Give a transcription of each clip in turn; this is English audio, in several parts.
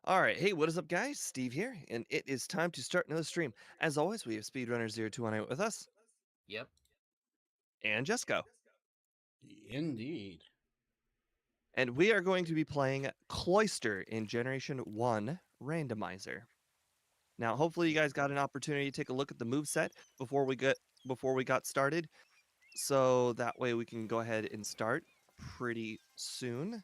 All right, hey, what is up, guys? Steve here, and it is time to start another stream. As always, we have Speedrunner0218 with us, Yep. and Jesco. Indeed. And we are going to be playing Cloyster in Generation 1 Randomizer. Now, hopefully you guys got an opportunity to take a look at the moveset before we got started, so that way we can go ahead and start pretty soon.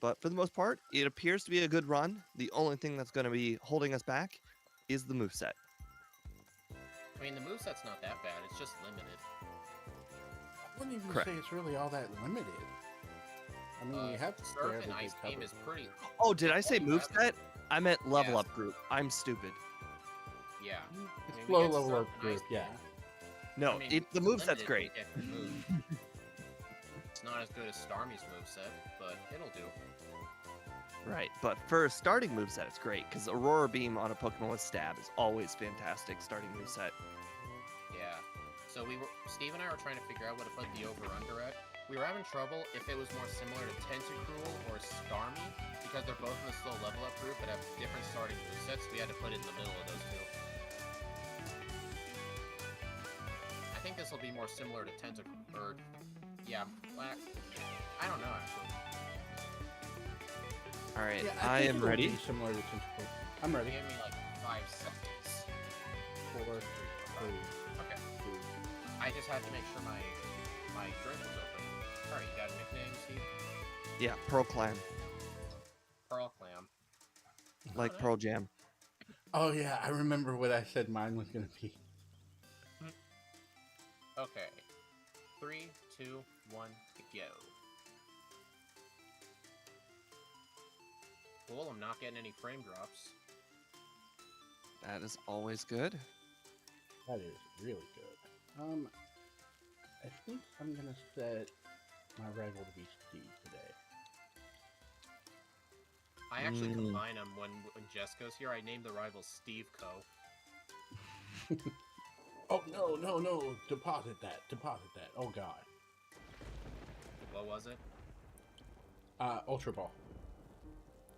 But for the most part, it appears to be a good run. The only thing that's going to be holding us back is the moveset. I mean, the moveset's not that bad. It's just limited. I wouldn't even Correct. say it's really all that limited. I mean, you have Surf and fairly Ice good Beam cover. is pretty... Oh, did I say you have- moveset? I meant level Yes. up group. I'm stupid. Yeah. It's I mean, we low get level Surf up and group, Ice yeah. Beam. No, I mean, the it's moveset's limited, great. but you get good move. It's not as good as Starmie's moveset, but it'll do. Right, but for a starting moveset, it's great, because Aurora Beam on a Pokemon with Stab is always fantastic starting moveset. Yeah. So Steve and I were trying to figure out what to put the over-under at. We were having trouble if it was more similar to Tentacruel or Starmie, because they're both in the slow level up group but have different starting movesets. We had to put it in the middle of those two. I think this will be more similar to Tentacruel, or yeah, I don't know actually. All right, Yeah, I think am it'll ready. be similar to Tentacle. I'm ready. Give me like 5 seconds. 4, 3, Okay. 2. I just had to make sure my drink was open. Alright, you got a nickname, Steve? Yeah, Pearl Clam, Pearl Clam. like nice. Pearl Jam. Oh yeah, I remember what I said mine was gonna be. Okay. 3, 2, 1, go. Cool, I'm not getting any frame drops. That is always good. That is really good. I think I'm gonna set my rival to be Steve today. I actually combine them when Jesco's here. I named the rival Steve Co. Oh no! Deposit that! Oh god. What was it? Ultra Ball.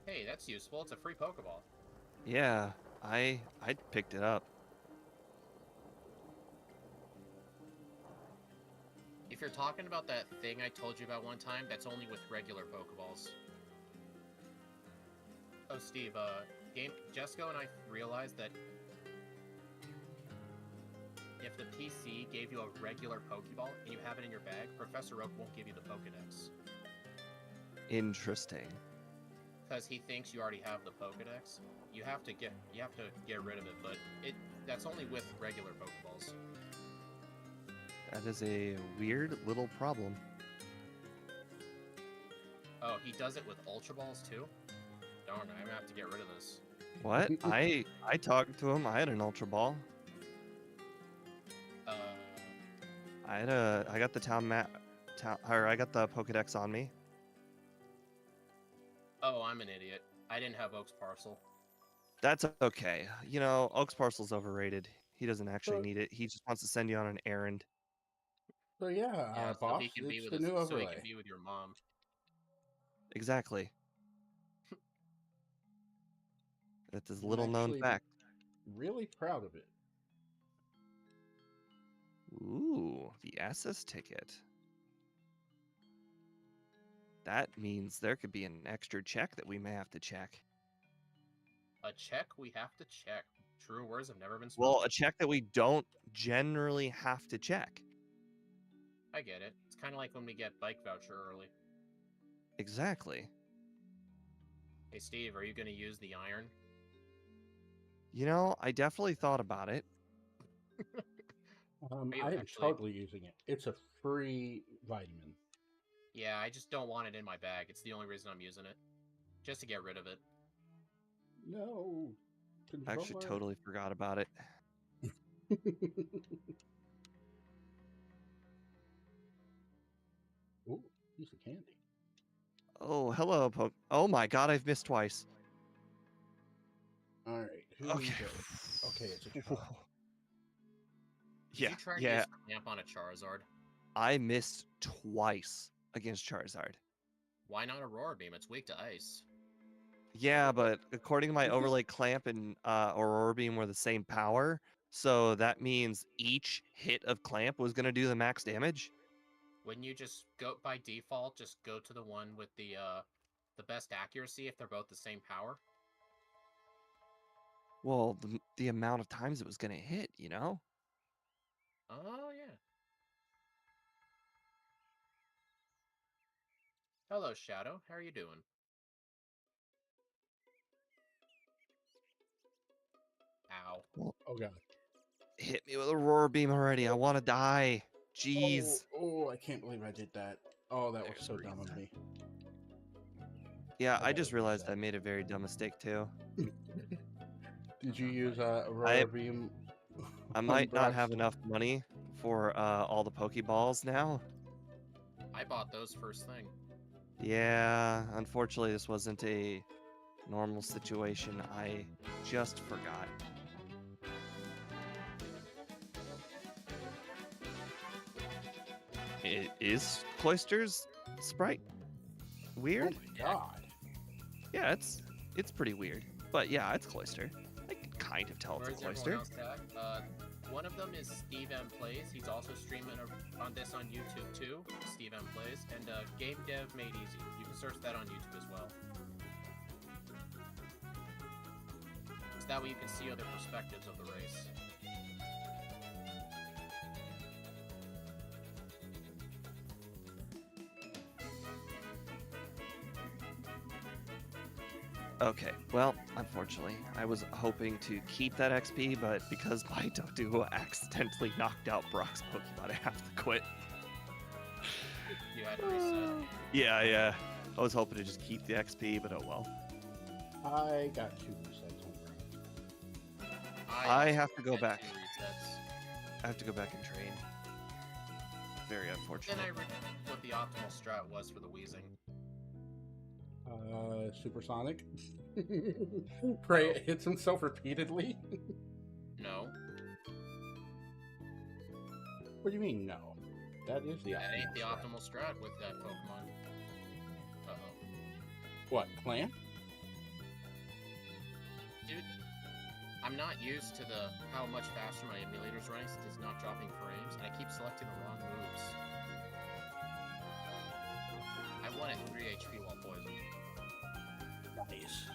Hey, that's useful. It's a free Pokeball. Yeah, I picked it up. If you're talking about that thing I told you about one time, that's only with regular Pokeballs. Oh, Steve, Jesco and I realized that if the PC gave you a regular Pokeball and you have it in your bag, Professor Oak won't give you the Pokedex. Interesting. Because he thinks you already have the Pokedex. You have to get rid of it, but that's only with regular Pokeballs. That is a weird little problem. Oh, he does it with Ultra Balls too? Darn, I'm gonna have to get rid of this. What? I talked to him. I had an Ultra Ball. I got the I got the Pokedex on me. Oh, I'm an idiot. I didn't have Oak's parcel. That's okay. You know, Oak's parcel's overrated. He doesn't actually need it. He just wants to send you on an errand. So yeah, so boss, he can be it's with the new so he overlay. can be with your mom. Exactly. That's his I'm little known actually fact. Really proud of it. Ooh, the SS ticket. That means there could be an extra check that we may have to check. A check we have to check. True words have never been spoken. Well, a check that we don't generally have to check. I get it. It's kind of like when we get bike voucher early. Exactly. Hey, Steve, are you going to use the iron? You know, I definitely thought about it. I am totally using it. It's a free vitamin. Yeah, I just don't want it in my bag. It's the only reason I'm using it. Just to get rid of it. No. I actually totally forgot about it. Ooh, piece of candy. Oh, hello, Oh my god, I've missed twice. Alright, Okay. Okay, it's a Char. Did you try to use Clamp on a Charizard? I missed twice against Charizard. Why not Aurora Beam? It's weak to ice. Yeah, but according to my overlay, clamp and Aurora Beam were the same power, so that means each hit of clamp was gonna do the max damage. Wouldn't you just go by default? Just go to the one with the best accuracy if they're both the same power. Well, the amount of times it was gonna hit, you know? Oh yeah. Hello, Shadow. How are you doing? Ow. Well, Oh god. hit me with Aurora Beam already. I want to die. Jeez. Oh, I can't believe I did that. Oh, that was There's so a dumb of reset. me. Yeah, I I gotta just realized I reset. made a very dumb mistake too. Did you use I Aurora Beam I on might not Brock's? have enough money for all the Pokeballs now. I bought those first thing. Yeah, unfortunately, this wasn't a normal situation. I just forgot. Is Cloyster's sprite Oh weird? my god. Yeah, it's pretty weird. But yeah, it's Cloyster. I can kind of tell it's a Where's everyone Cloyster. else at? One of them is Steve M Plays. He's also streaming on this on YouTube too. Steve M Plays and Game Dev Made Easy. You can search that on YouTube as well. So that way you can see other perspectives of the race. Okay, well, unfortunately, I was hoping to keep that XP, but because my Doduo accidentally knocked out Brock's Pokemon, I have to quit. You had to reset. Yeah. I was hoping to just keep the XP, but oh well. I got 2% on Brock. I also have to go had back. 2 resets. I have to go back and train. Very Then unfortunate. I read what the optimal strat was for the wheezing. Supersonic. Pray it hits himself repeatedly. No, What do you mean, no? That is the that ain't the strat. optimal strat with that Pokemon. Uh-oh. What, clan? Dude, I'm not used to how much faster my emulator's running since it's not dropping frames, and I keep selecting the wrong moves. I won at 3 HP while poisoned. Nice.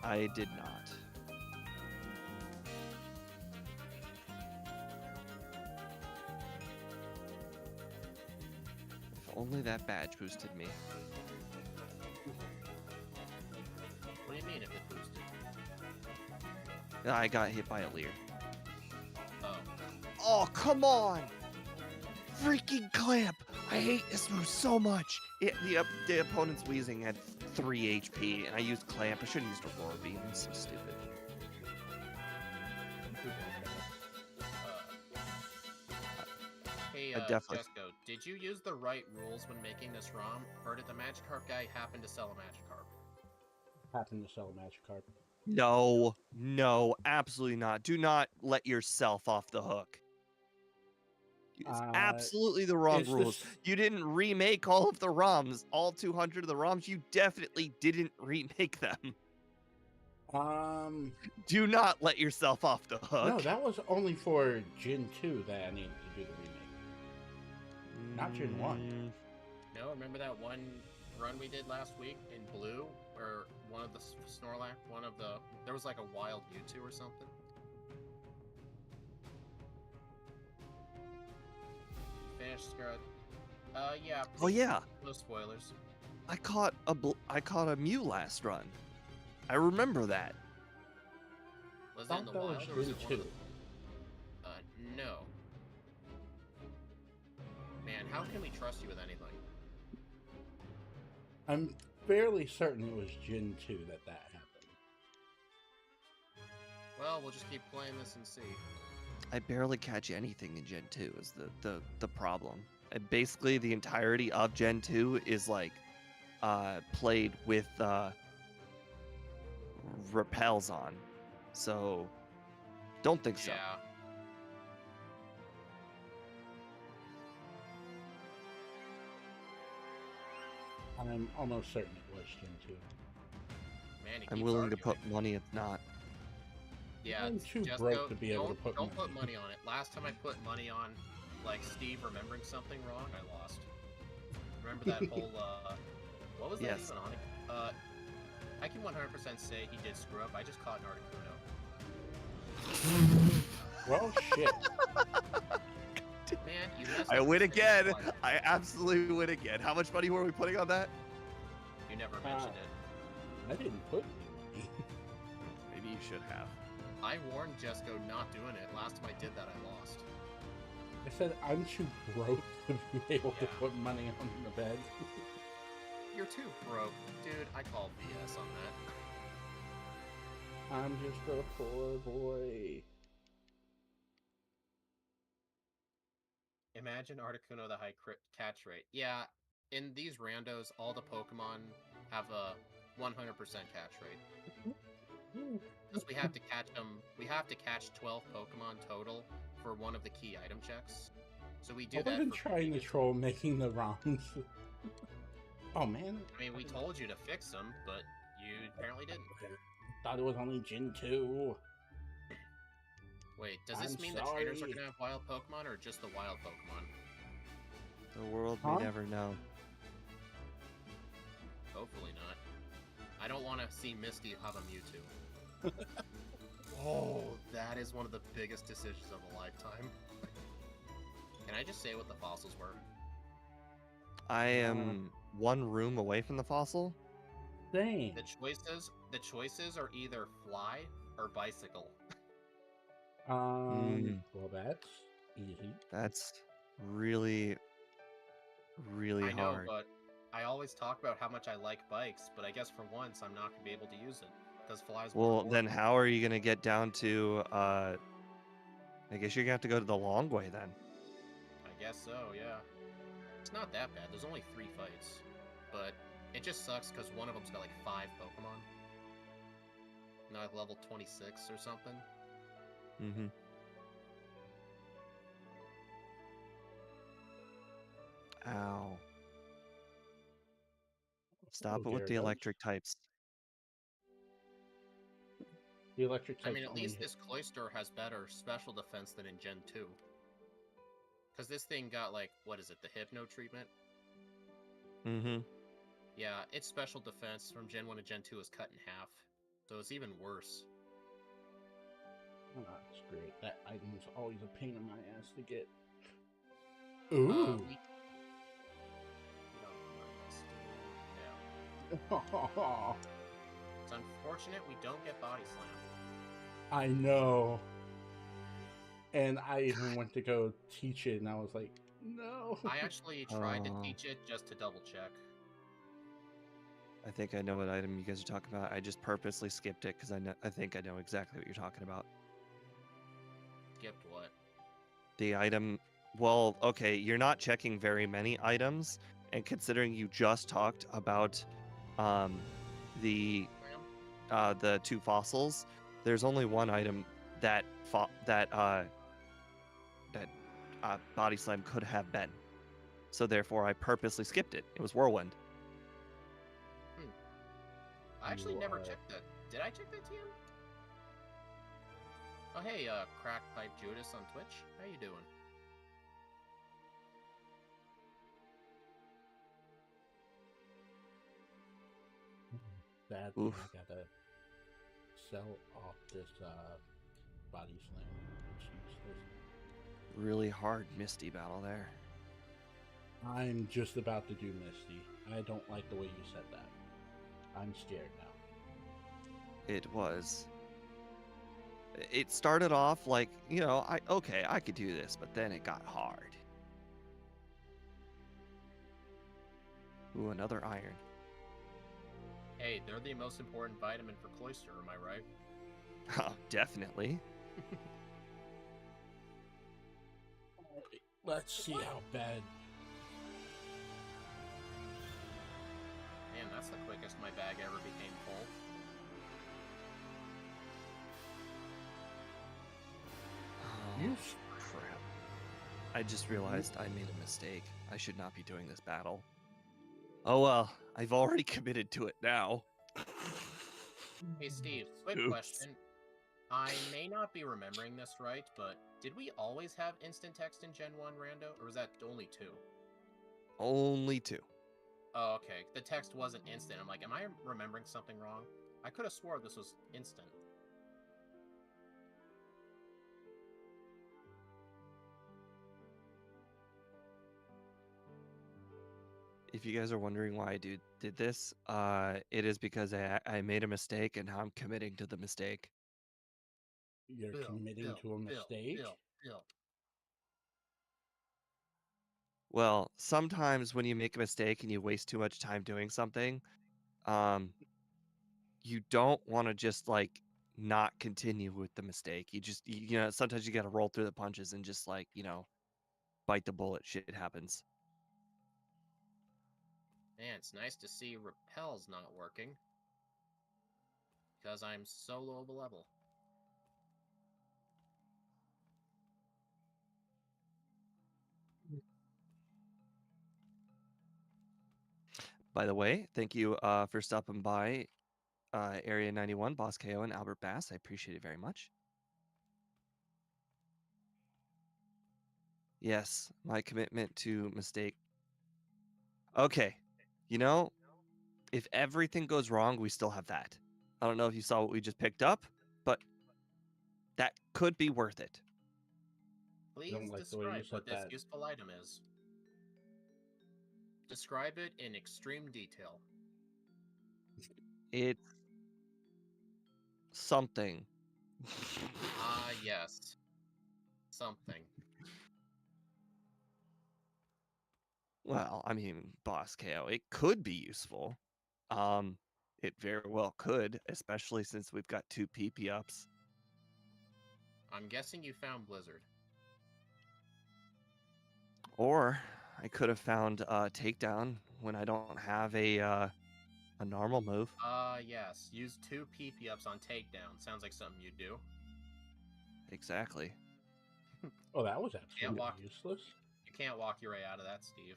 I did not. If only that badge boosted me. What do you mean if it boosted? I got hit by a Leer. Oh. Oh, come on! Freaking clamp! I hate this move so much. The opponent's wheezing had 3 HP, and I used clamp. I should have used Aurora Beam. I'm so stupid. Hey, I definitely. Jesco, did you use the right rules when making this ROM, or did the Magikarp guy happen to sell a Magikarp? Happened to sell a Magikarp. No, absolutely not. Do not let yourself off the hook. It's absolutely the wrong is rules. this- You didn't remake all of the ROMs, all 200 of the ROMs. You definitely didn't remake them. Do not let yourself off the hook. No, that was only for Gen 2 that I needed to do the remake. Not Gen 1. No, remember that one run we did last week in Blue, where one of the Snorlax, there was like a wild Mewtwo or something? Finished Scarlet. Yeah. Oh yeah, No spoilers. I caught a Mew last run. I remember that. Was it Thought in the that wild was or was Gen it one of 2. the... no. Man, how can we trust you with anything? I'm fairly certain it was Gen 2 that happened. Well, we'll just keep playing this and see. I barely catch anything in Gen 2 is the problem. And basically the entirety of Gen 2 is like played with repels on. So don't think so. Yeah. I'm almost certain it was Gen 2. Man, he I'm keeps willing to arguing. put money it's not. Yeah, I'm too just broke to be able to put don't money. put money on it. Last time I put money on, like Steve remembering something wrong, I lost. Remember that whole what was that Yes. even on it? I can 100% say he did screw up. I just caught an Articuno. Well, shit. Man, you messed I up win the stage again. twice. I absolutely win again. How much money were we putting on that? You never mentioned it. I didn't put any. Maybe you should have. I warned Jesco not doing it. Last time I did that, I lost. I said I'm too broke to be able to Yeah. put money on the bed. You're too broke. Dude, I call BS on that. I'm just a poor boy. Imagine Articuno the high catch rate. Yeah, in these randos, all the Pokemon have a 100% catch rate. Because we have to catch them. We have to catch 12 Pokemon total for one of the key item checks. So we do I've that been for trying to troll making the rounds. Oh man. I mean, we told you to fix them, but you apparently didn't. Thought it was only Gen 2. Wait, does this I'm mean the trainers are sorry. gonna have wild Pokemon or just the wild Pokemon? The world Huh? may never know. Hopefully not. I don't want to see Misty have a Mewtwo. Oh, that is one of the biggest decisions of a lifetime. Can I just say what the fossils were? I am one room away from the fossil. Dang. The choices are either fly or bicycle. Well, that's easy. That's really, really I know, hard. but I always talk about how much I like bikes, but I guess for once I'm not gonna be able to use it because flies. Well, then how are you gonna get down to? I guess you're gonna have to go to the long way then. I guess so, yeah. It's not that bad. There's only 3 fights, but it just sucks because one of them's got like 5 Pokemon. Not like level 26 or something. Mm-hmm. Ow. Stop it with the Gyarados. electric types. The electric I types mean, at only least hit. this Cloyster has better special defense than in Gen 2. Because this thing got like, what is it, the Hypno treatment? Mm-hmm. Yeah, its special defense from Gen 1 to Gen 2 is cut in half. So it's even worse. Oh, that's great. That item's always a pain in my ass to get. Ooh. We don't remember this. Yeah. It's unfortunate we don't get Body Slam. I know. And I even went to go teach it, and I was like, no. I actually tried to Oh. teach it just to double check. I think I know what item you guys are talking about. I just purposely skipped it because I think I know exactly what you're talking about. Skipped what? The item. Well, okay, you're not checking very many items, and considering you just talked about the 2 fossils, there's only one item that Body Slam could have been. So therefore, I purposely skipped it. It was Whirlwind. I actually You never are- checked that. Did I check that, TM? Oh, hey, Crack Pipe Judas on Twitch. How you doing? Bad thing, Oof. I gotta sell off this Body Slam. It's useless. Really hard Misty battle there. I'm just about to do Misty. I don't like the way you said that. I'm scared now. It was. It started off like, I could do this, but then it got hard. Ooh, another iron. Hey, they're the most important vitamin for Cloyster, am I right? Oh, definitely. Let's see how bad. Man, that's the quickest my bag ever became full. Oh, crap. I just realized I made a mistake. I should not be doing this battle. Oh well, I've already committed to it now. Hey, Steve, quick Oops. question. I may not be remembering this right, but did we always have instant text in Gen 1 Rando, or was that only 2? Only 2. Oh, okay. The text wasn't instant. I'm like, am I remembering something wrong? I could have swore this was instant. If you guys are wondering why I did this, it is because I made a mistake and now I'm committing to the mistake. You're committing to a mistake? Bill. Well, sometimes when you make a mistake and you waste too much time doing something, you don't want to just like not continue with the mistake. You know, sometimes you got to roll through the punches and just like, you know, bite the bullet. Shit happens. Man, it's nice to see repel's not working. Because I'm so low of a level. By the way, thank you for stopping by Area 91, Boss KO and Albert Bass. I appreciate it very much. Yes, my commitment to mistake. Okay, you know, if everything goes wrong, we still have that. I don't know if you saw what we just picked up, but that could be worth it. I don't Please like the way you describe said what this that. useful item is. Describe it in extreme detail. It's something. Ah, yes. Something. Well, I mean, Boss KO, it could be useful. It very well could, especially since we've got 2 PP ups. I'm guessing you found Blizzard. Or I could have found takedown when I don't have a normal move. Yes. Use 2 PP ups on takedown. Sounds like something you'd do. Exactly. Oh, that was absolutely walk. useless. You can't walk your way out of that, Steve.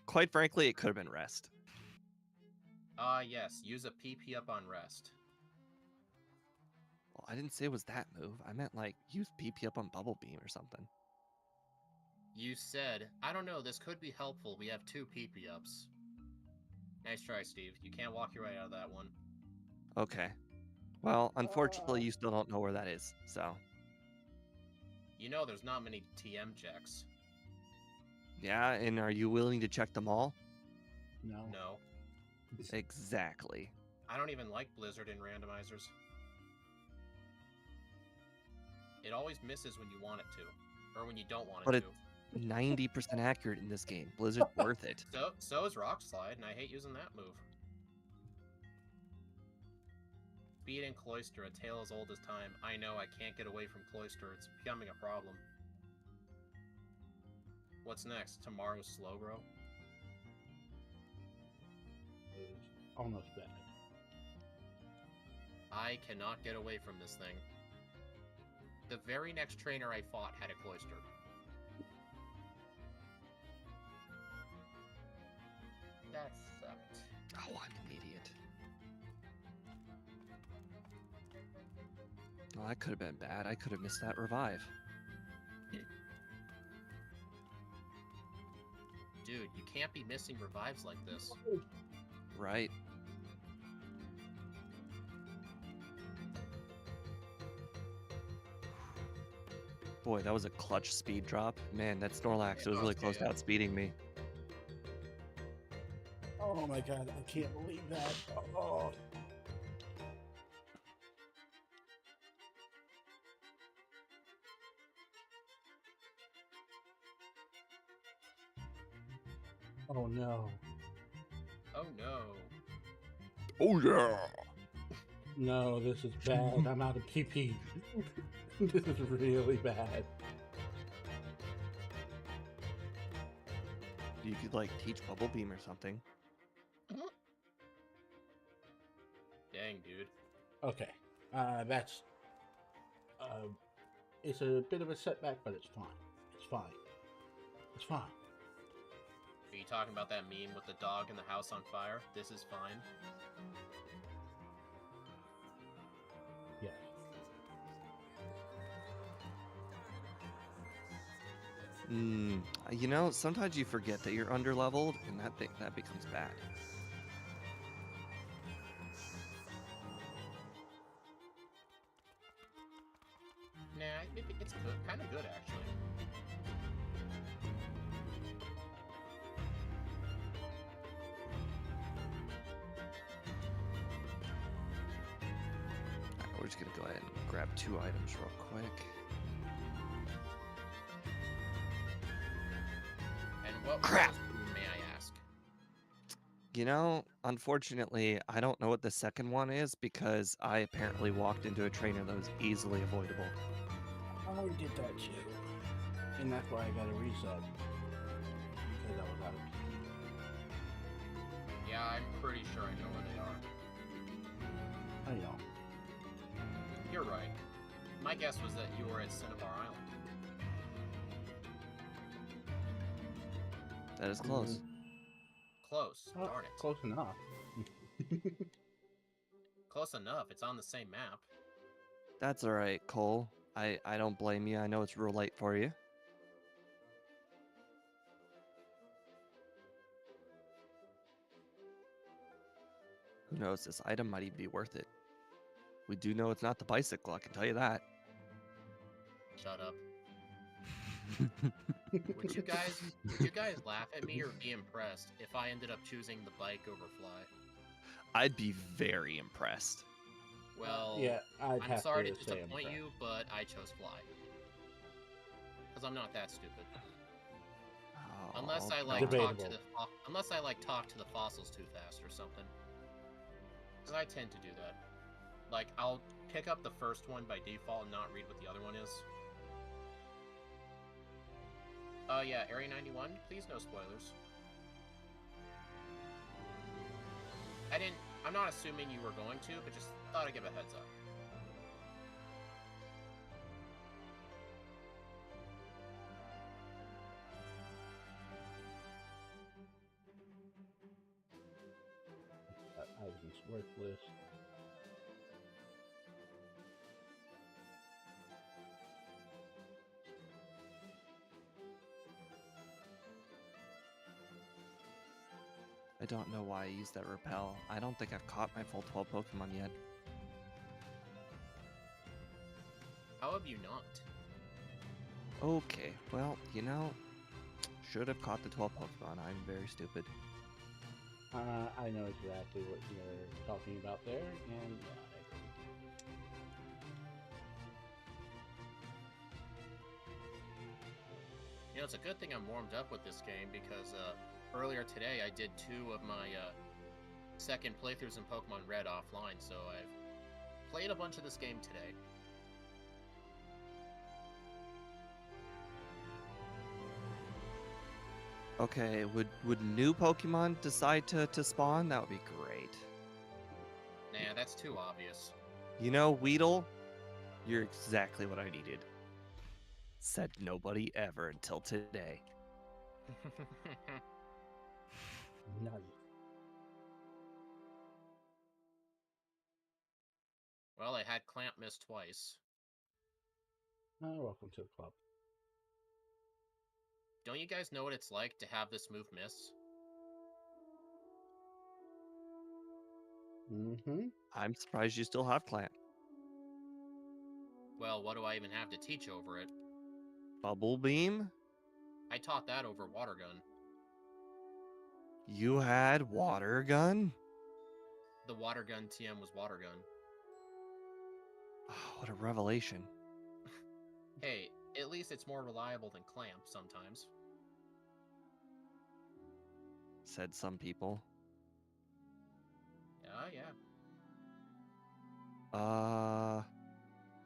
Quite frankly, it could have been rest. Yes. Use a PP up on rest. Well, I didn't say it was that move. I meant like use PP up on Bubble Beam or something. You said, I don't know, this could be helpful. We have 2 PP ups. Nice try, Steve. You can't walk your way out of that one. Okay. Well, unfortunately, you still don't know where that is, so. You know there's not many TM checks. Yeah, and are you willing to check them all? No. No. Exactly. I don't even like Blizzard in randomizers. It always misses when you want it to. Or when you don't want it But to. it's 90% accurate in this game. Blizzard's worth it. So is Rock Slide, and I hate using that move. Speed and Cloyster, a tale as old as time. I know, I can't get away from Cloyster. It's becoming a problem. What's next? Tomorrow's Slowbro? It was almost bad. I cannot get away from this thing. The very next trainer I fought had a Cloyster. That sucked. Oh, I'm an idiot. Well, that could have been bad. I could have missed that revive. Dude, you can't be missing revives like this. Right. Boy, that was a clutch speed drop. Man, that Snorlax was really close to outspeeding me. Oh my god, I can't believe that. Oh. Oh no. Oh no. Oh yeah. No, this is bad. I'm out of PP. This is really bad. You could like teach Bubble Beam or something. Dang, dude. Okay. That's it's a bit of a setback, but it's fine. It's fine. It's fine. Are you talking about that meme with the dog and the house on fire? This is fine. Yes. You know, sometimes you forget that you're underleveled, and that becomes bad. Nah, it's good, kind of good actually. Alright, we're just gonna go ahead and grab 2 items real quick. And what Crap! was those, may I ask? You know, unfortunately, I don't know what the second one is because I apparently walked into a trainer that was easily avoidable. I did that too. And that's why I got a reset. Because I was out of PP. Yeah, I'm pretty sure I know where they are. I know. You're right. My guess was that you were at Cinnabar Island. That is close. Close. Oh, Darn it. close enough. Close enough. It's on the same map. That's alright, Cole. I don't blame you. I know it's real late for you. Who knows? This item might even be worth it. We do know it's not the bicycle, I can tell you that. Shut up. Would you guys laugh at me or be impressed if I ended up choosing the bike over fly? I'd be very impressed. Well, yeah, I'm have sorry to say disappoint impressed. you, but I chose fly. Because I'm not that stupid. Unless I like talk to Debatable. the fossils too fast or something. Because I tend to do that. Like, I'll pick up the first one by default and not read what the other one is. Yeah, Area 91, please no spoilers. I'm not assuming you were going to, but just thought I'd give a heads up. That item's worthless. I don't know why I used that repel. I don't think I've caught my full 12 Pokemon yet. How have you not? Okay, well, you know, should have caught the 12 Pokemon. I'm very stupid. I know exactly what you're talking about there, and You know, it's a good thing I'm warmed up with this game because earlier today I did 2 of my second playthroughs in Pokemon Red offline, so I've played a bunch of this game today. Okay, would new Pokemon decide to spawn? That would be great. Nah, that's too obvious. You know, Weedle, you're exactly what I needed. Said nobody ever until today. none. Well, I had Clamp miss twice. Welcome to the club. Don't you guys know what it's like to have this move miss? Mm-hmm. I'm surprised you still have Clamp. Well, what do I even have to teach over it? Bubble Beam? I taught that over Water Gun. You had Water Gun? The Water Gun TM was Water Gun. Oh, what a revelation. Hey, at least it's more reliable than Clamp sometimes. Said some people. Yeah.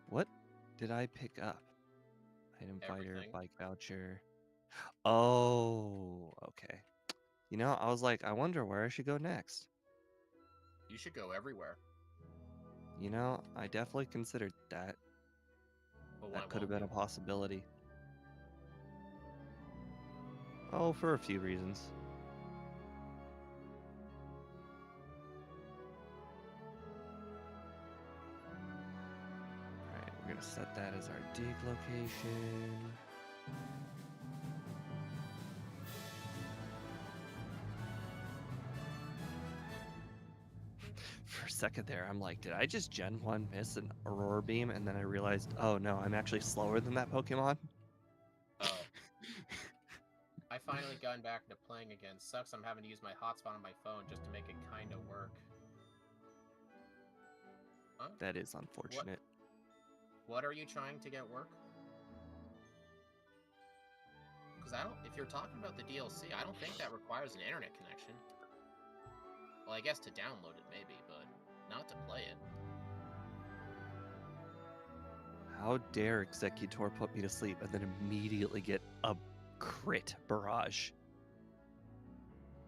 What did I pick up? Item Fighter, Everything. Bike Voucher. Oh, okay. You know, I was like, I wonder where I should go next. You should go everywhere. You know, I definitely considered that. But why That could have won't been a you? possibility. Oh, for a few reasons. gonna set that as our dig location. For a second there, I'm like, did I just Gen 1 miss an Aurora Beam? And then I realized, oh no, I'm actually slower than that Pokemon. Oh. I finally gotten back into playing again. Sucks I'm having to use my hotspot on my phone just to make it kind of work. Huh? That is unfortunate. What are you trying to get work? Because if you're talking about the DLC, I don't think that requires an internet connection. Well, I guess to download it maybe, but not to play it. How dare Executor put me to sleep and then immediately get a crit barrage?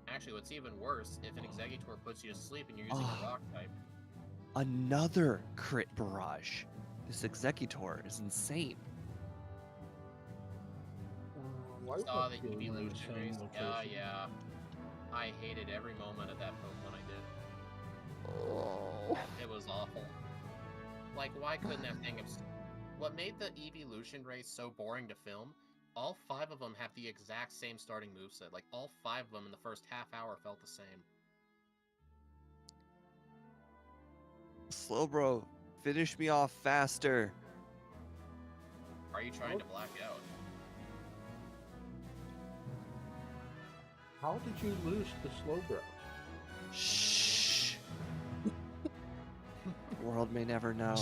Actually, what's even worse, if an Executor puts you to sleep and you're using a rock type. Another crit barrage. This Executor is insane. Why would Saw that the feel in the evolution same race. location? Yeah. I hated every moment of that Pokemon I did. Oh. It was awful. Like, why couldn't that thing have... What made the evolution race so boring to film, all 5 of them have the exact same starting moveset. Like, all 5 of them in the first half hour felt the same. Slowbro, finish me off faster. Are you trying to black out? How did you lose the Slowbro? Shh. The world may never know.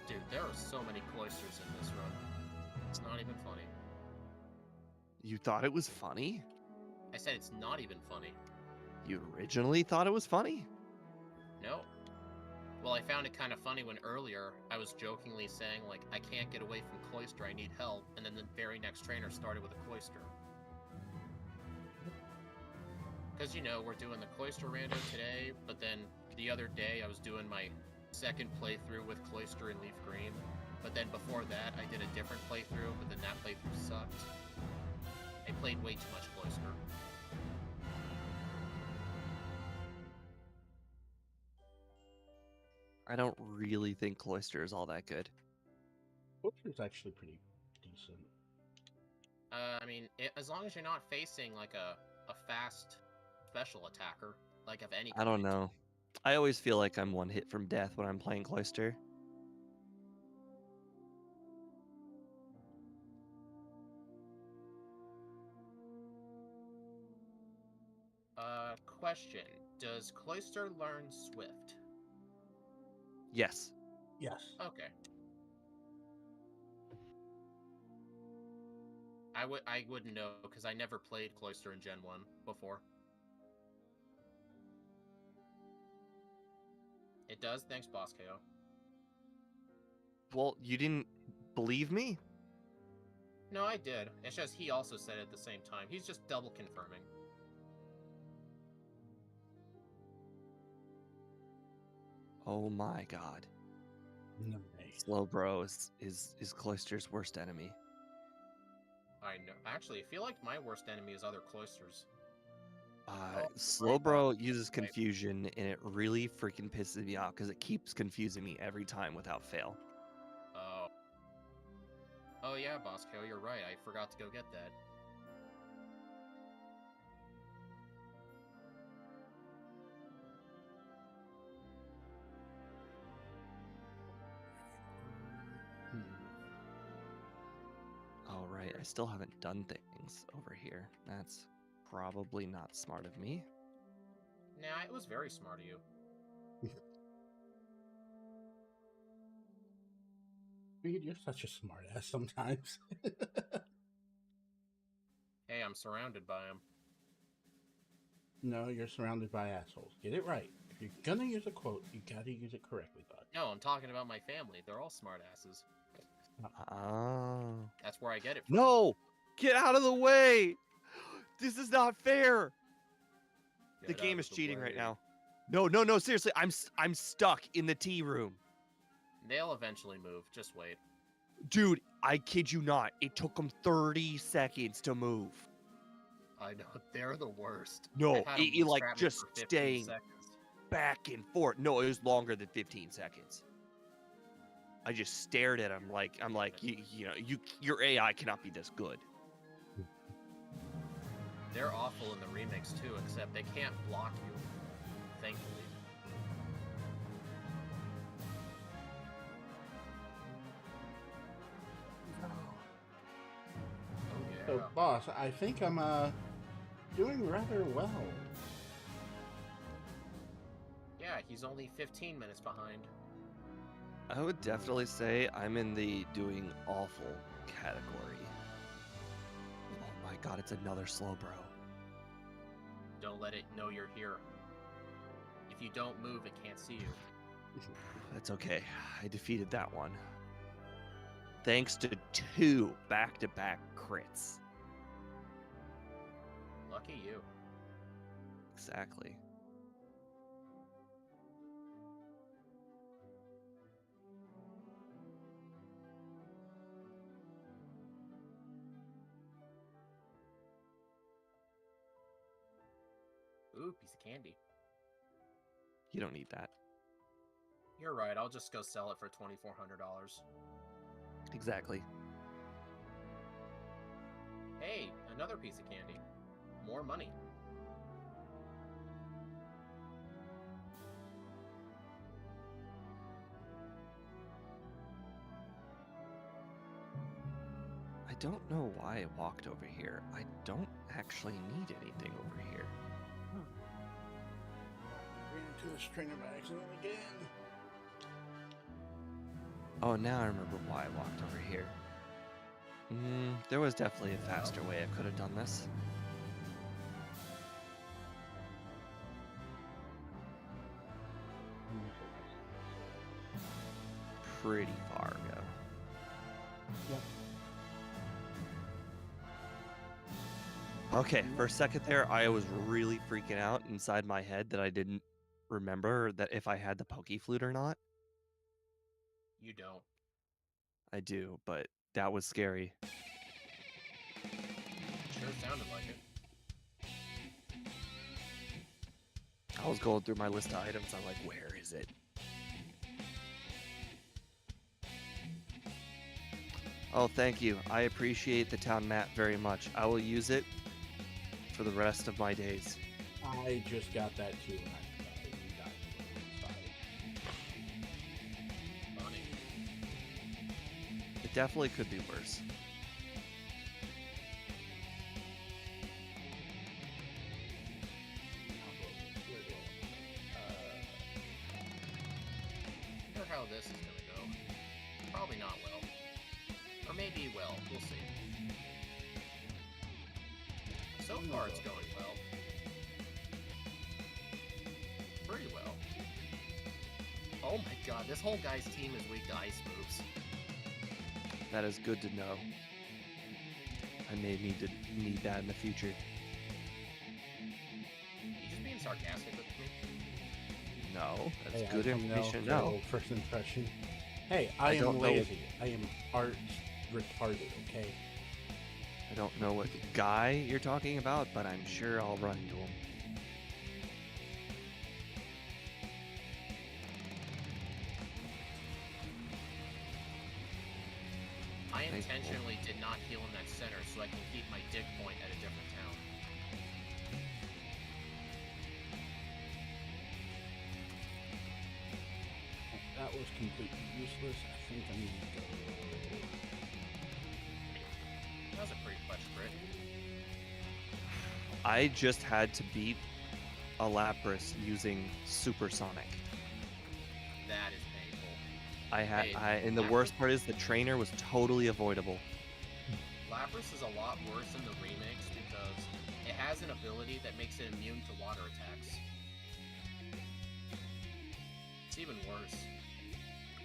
Dude, there are so many Cloysters in this run. It's not even funny. You thought it was funny? I said it's not even funny. You originally thought it was funny? No. Well, I found it kind of funny when earlier I was jokingly saying, like, I can't get away from Cloyster, I need help, and then the very next trainer started with a Cloyster. Because, you know, we're doing the Cloyster rando today, but then the other day I was doing my second playthrough with Cloyster and Leaf Green, but then before that I did a different playthrough, but then that playthrough sucked. I played way too much Cloyster. I don't really think Cloyster is all that good. Cloyster's actually pretty decent. I mean, as long as you're not facing, like, a fast special attacker, like, of any kind. I don't know. I always feel like I'm one hit from death when I'm playing Cloyster. Question. Does Cloyster learn Swift? Yes. Yes. Okay. I wouldn't know, because I never played Cloyster in Gen 1 before. It does, thanks, Boss KO. Well, you didn't believe me? No, I did. It's just he also said it at the same time. He's just double confirming. Oh my god. Nice. Slowbro is Cloyster's worst enemy. I know. Actually, I feel like my worst enemy is other Cloysters. Slowbro uses confusion, and it really freaking pisses me off because it keeps confusing me every time without fail. Oh. Oh yeah, Boss KO, you're right. I forgot to go get that. All right, I still haven't done things over here. That's probably not smart of me. Nah, it was very smart of you. Dude, you're such a smartass sometimes. Hey, I'm surrounded by him. No, you're surrounded by assholes. Get it right. If you're gonna use a quote, you gotta use it correctly, bud. No, I'm talking about my family. They're all smartasses. Oh. That's where I get it from. No! Get out of the way! This is not fair! The Get game out is of the cheating right way. now. No, seriously, I'm stuck in the tea room. They'll eventually move. Just wait. Dude, I kid you not. It took them 30 seconds to move. I know, they're the worst. No, I've had 'em it like trap me just for 15 staying seconds. back and forth. No, it was longer than 15 seconds. I just stared at him like I'm like, your AI cannot be this good. They're awful in the remix too, except they can't block you. Thankfully. Oh yeah. So, boss, I think I'm doing rather well. Yeah, he's only 15 minutes behind. I would definitely say I'm in the doing awful category. Oh my god, it's another slow bro. Don't let it know you're here. If you don't move, it can't see you. That's okay. I defeated that one. Thanks to 2 back-to-back crits. Lucky you. Exactly. Ooh, piece of candy. You don't need that. You're right, I'll just go sell it for $2,400. Exactly. Hey, another piece of candy. More money. I don't know why I walked over here. I don't actually need anything over here. Ran into a string of accident again. Oh, now I remember why I walked over here. There was definitely a faster way I could have done this. Pretty far ago. Yep. Okay, for a second there, I was really freaking out inside my head that I didn't remember that if I had the Poke Flute or not. You don't. I do, but that was scary. Sure sounded like it. I was going through my list of items. I'm like, where is it? Oh, thank you. I appreciate the town map very much. I will use it for the rest of my days. I just got that too. And I died. Funny. It definitely could be worse. I wonder how this is gonna go. Probably not well. Or maybe well, we'll see. So far it's going well. Pretty well. Oh my god, this whole guy's team is weak to ice moves. That is good to know. I may need that in the future. You just being sarcastic with me? No, that's Hey, good I'm from information. no, No, so first impression. Hey, I don't am know. lazy. I am art retarded. Okay. I don't know what guy you're talking about, but I'm sure I'll run into him. I Thank you. intentionally did not heal in that center so I can keep my dig point at a different town. That was completely useless. I think I need to go. That was a pretty clutch crit. I just had to beat a Lapras using Supersonic. That is painful. And the worst part is the trainer was totally avoidable. Lapras is a lot worse in the remix because it has an ability that makes it immune to water attacks. It's even worse.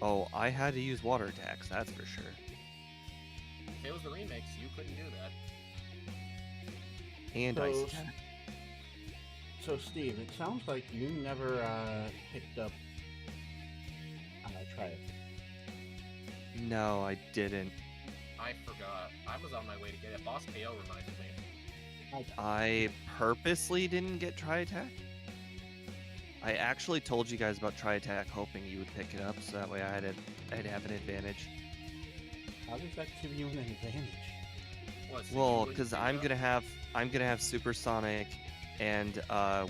Oh, I had to use water attacks, that's for sure. If it was the remix, you couldn't do that. And ice attack. So, Steve, it sounds like you never picked up Try It. No, I didn't. I forgot. I was on my way to get it. Boss KO reminded me. I purposely didn't get Tri Attack. I actually told you guys about Try Attack, hoping you would pick it up, so that way I'd have an advantage. How does that give you an advantage? What, so you Well, wouldn't because pick I'm up? gonna have Supersonic and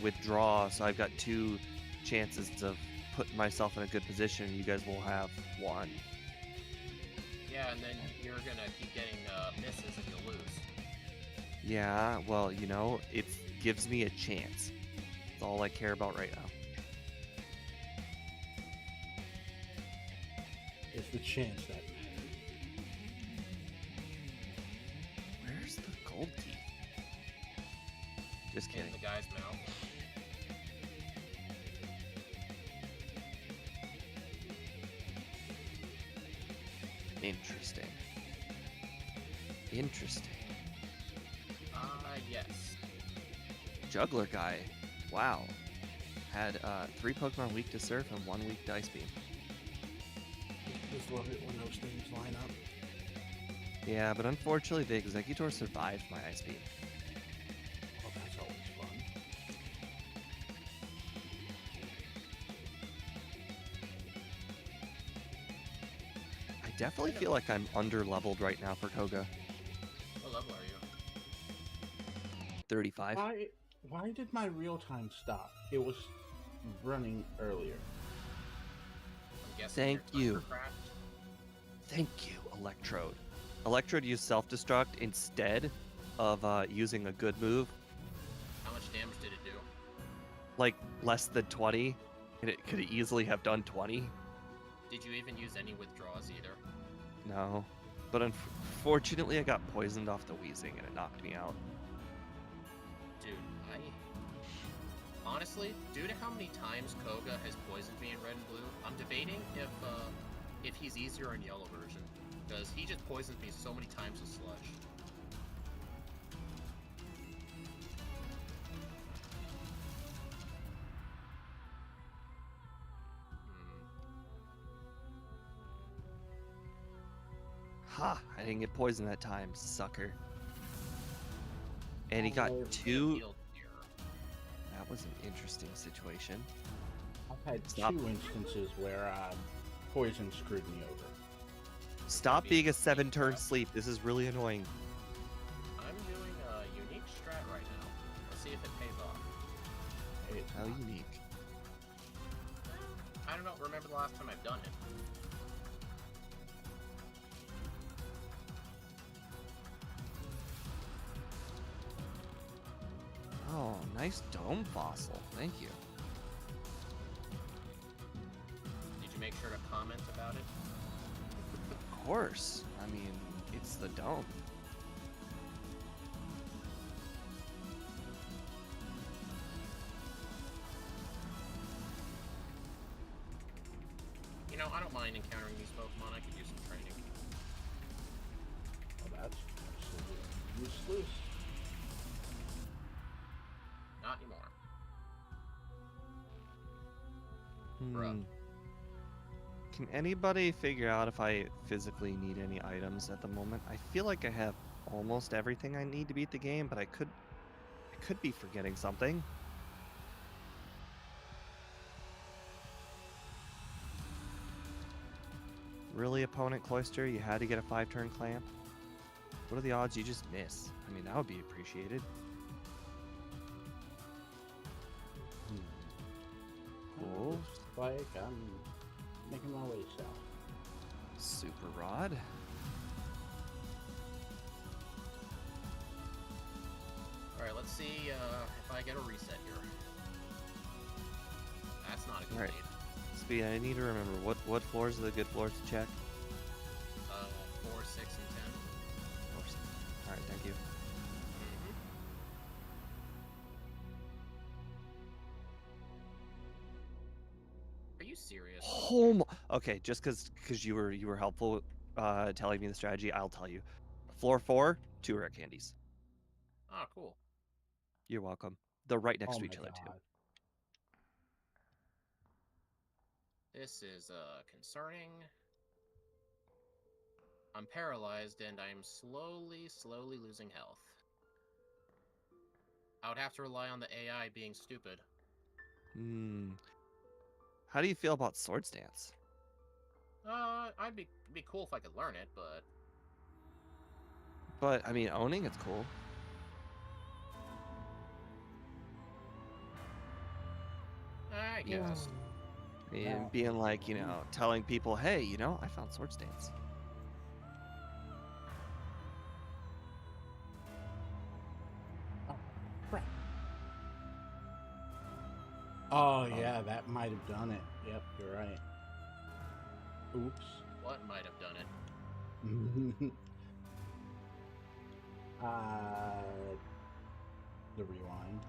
Withdraw, so I've got 2 chances of putting myself in a good position. You guys will have 1. Yeah, and then you're gonna keep getting misses and you'll lose. Yeah, well, you know, it gives me a chance. That's all I care about right now. It's the chance that matters. Where's the gold key? Just In kidding. the guy's mouth. Interesting. Interesting. Yes. Juggler guy. Wow. Had 3 Pokemon weak to Surf and 1 weak to Ice Beam. Just love it when those things line up. Yeah, but unfortunately the Executor survived my Ice Beam. Oh, that's always fun. I definitely feel like I'm under-leveled right now for Koga. What level are you? 35. Why did my real time stop? It was running earlier. I'm guessing Thank your you. timer crashed. Thank you, Electrode. Electrode used self-destruct instead of using a good move, How much damage did it do? like less than 20, and it could easily have done 20. Did you even use any withdraws either? No. But unfortunately I got poisoned off the wheezing and it knocked me out. Dude, honestly, due to how many times Koga has poisoned me in red and blue, I'm debating if he's easier in yellow version. Because he just poisons me so many times with sludge. Ha! I didn't get poisoned that time, sucker. And he got Oh, 2. Field error. That was an interesting situation. I've had Stop. 2 instances where poison screwed me over. Stop Maybe being a it's a 7-turn strat. sleep. This is really annoying. I'm doing a unique strat right now. Let's see if it pays off. It's How not. unique. I don't know, remember the last time I've done it. Oh, nice dome fossil. Thank you. Did you make sure to comment about it? Of course. I mean, it's the dome. You know, I don't mind encountering these Pokemon. I could use some training. Oh, that's absolutely useless. Not anymore. Hmm. Bruh. Can anybody figure out if I physically need any items at the moment? I feel like I have almost everything I need to beat the game, but I could be forgetting something. Really, opponent Cloyster? You had to get a 5-turn clamp? What are the odds you just miss? I mean, that would be appreciated. Cool. Looks like I'm making my way south. Super Rod. Alright, let's see if I get a reset here. That's not a good Alright. lead. Speed, I need to remember what floors are the good floors to check. 4, 6, and 10. Alright, thank you. Mm-hmm. Are you serious? Okay, just because you were helpful telling me the strategy, I'll tell you. Floor 4, 2 rare candies. Oh, cool. You're welcome. They're right next Oh to my each other too. god. This is concerning. I'm paralyzed and I'm slowly losing health. I would have to rely on the AI being stupid. Hmm. How do you feel about sword stance? I'd be cool if I could learn it, but But I mean, owning it's cool. I Yeah. guess. And being like, telling people, hey, I found sword stance. Oh, crap. Oh, yeah, that might have done it. Yep, you're right. Oops. What might have done it? The rewind.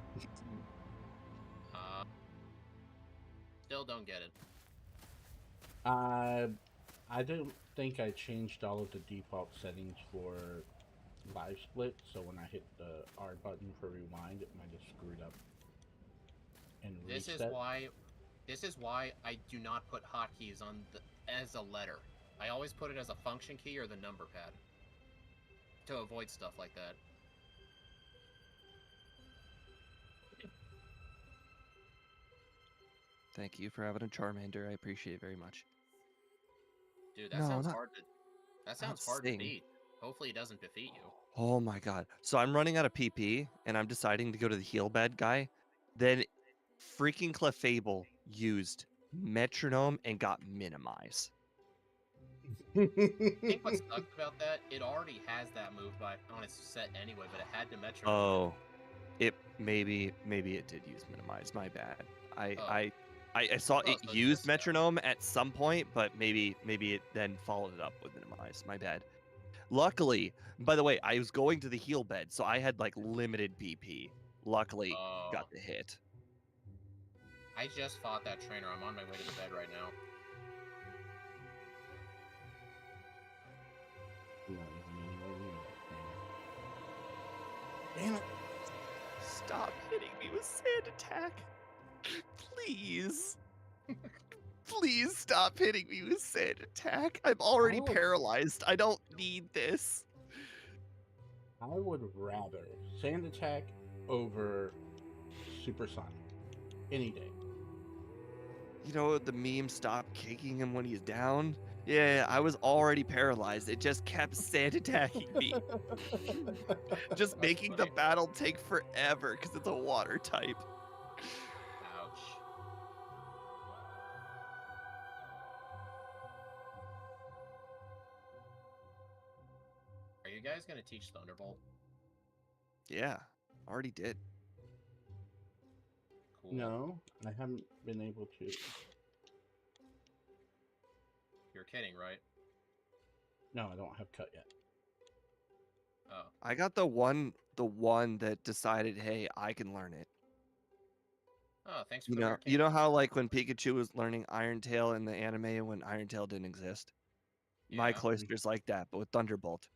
Still don't get it. I don't think I changed all of the default settings for live split, so when I hit the R button for rewind, it might have screwed up and This reset. is why I do not put hotkeys on as a letter. I always put it as a function key or the number pad to avoid stuff like that. Thank you for having a Charmander. I appreciate it very much. Dude, that No, sounds not hard to not hard to Sting. beat. Hopefully it doesn't defeat you. Oh my god. So I'm running out of PP and I'm deciding to go to the heal bed guy. Then freaking Clefable used metronome and got minimized. I think what sucks about that, it already has that move on its set anyway, but it had to metronome. Oh, it maybe it did use minimize. My bad. I saw Oh, it so used just now. metronome at some point, but maybe it then followed it up with minimize. My bad. Luckily, by the way, I was going to the heal bed, so I had like limited PP. Luckily, Oh. got the hit. I just fought that trainer. I'm on my way to the bed right now. Not even anywhere near that thing. Damn it! Stop hitting me with sand attack. Please. Please stop hitting me with sand attack. I'm already paralyzed. I don't need this. I would rather sand attack over supersonic any day. You know the meme, stop kicking him when he's down? Yeah, I was already paralyzed. It just kept sand attacking me. Just That's making the funny. battle take forever because it's a water type. Ouch. Are you guys gonna teach Thunderbolt? Yeah, already did. Cool. No, I haven't been able to. You're kidding, right? No, I don't have cut yet. Oh. I got the one that decided, hey, I can learn it. Oh, thanks for the You know how like when Pikachu was learning Iron Tail in the anime when Iron Tail didn't exist? My Yeah. Cloyster's like that, but with Thunderbolt.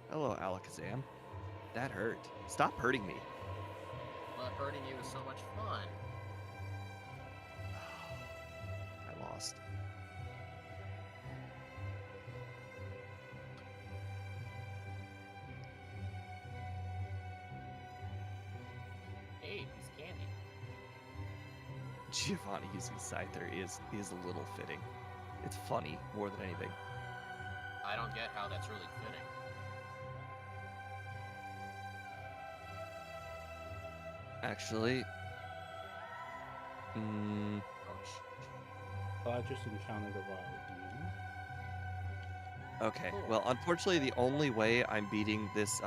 Hello, Alakazam. That hurt. Stop hurting me. But hurting you is so much fun. I lost. Hey, piece of candy. Giovanni using Scyther is a little fitting. It's funny more than anything. I don't get how that's really fitting. Actually, Ouch. Well, I just encountered a wild okay. Well, unfortunately, the only way I'm beating this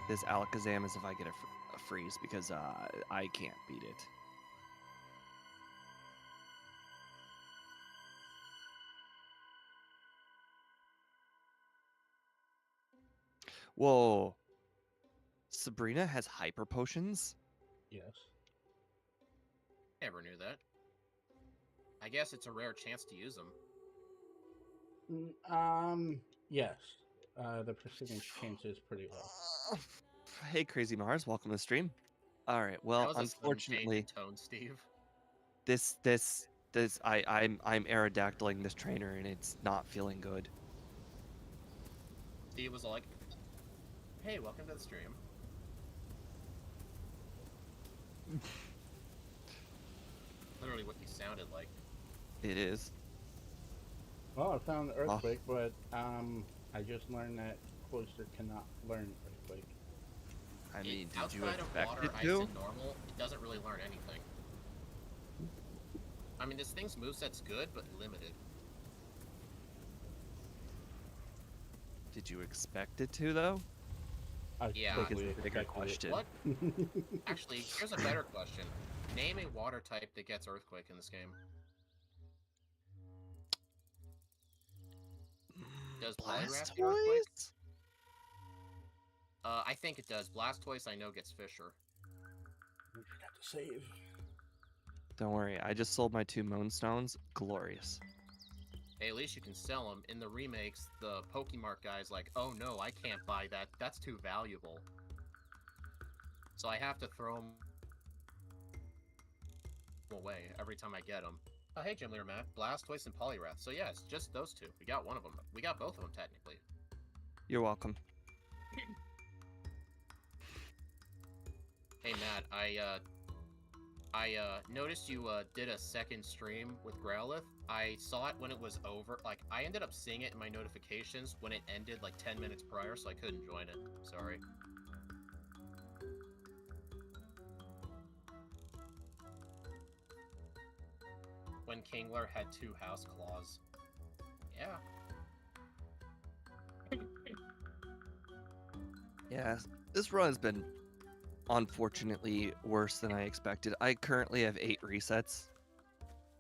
this Alakazam is if I get a freeze because I can't beat it. Whoa. Sabrina has hyper potions? Yes. Never knew that. I guess it's a rare chance to use them. Yes. The percentage chance is pretty low. Hey, Crazy Mars, welcome to the stream. All right. Well, That was a slim change unfortunately, in tone, Steve. I'm aerodactyling this trainer and it's not feeling good. Steve was like, "Hey, welcome to the stream." Literally what he sounded like. It is. Well, I found the Oh, earthquake, but I just learned that Cloyster cannot learn earthquake. I mean, did you Outside of expect water, it ice, to? and normal, it doesn't really learn anything. I mean, this thing's moveset's good, but limited. Did you expect it to, though? I Yeah. Like, is totally the bigger expected question. What? Actually, here's a better question. Name a water type that gets earthquake in this game. Does Polyrath get earthquake? Blastoise? I think it does. Blastoise, I know, gets Fisher. We forgot to save. Don't worry, I just sold my 2 Moonstones. Glorious. Hey, at least you can sell them. In the remakes, the Pokemart guy's like, "Oh no, I can't buy that. That's too valuable." So I have to throw them away every time I get them. Oh, hey, Gym Leader Matt. Blastoise and Poliwrath. So yeah, it's just those two. We got one of them. We got both of them, technically. You're welcome. Hey, Matt, I noticed you did a second stream with Growlithe. I saw it when it was over. Like, I ended up seeing it in my notifications when it ended like 10 minutes prior, so I couldn't join it. Sorry. When Kingler had 2 house claws. Yeah. Yeah, this run has been unfortunately worse than I expected. I currently have 8 resets.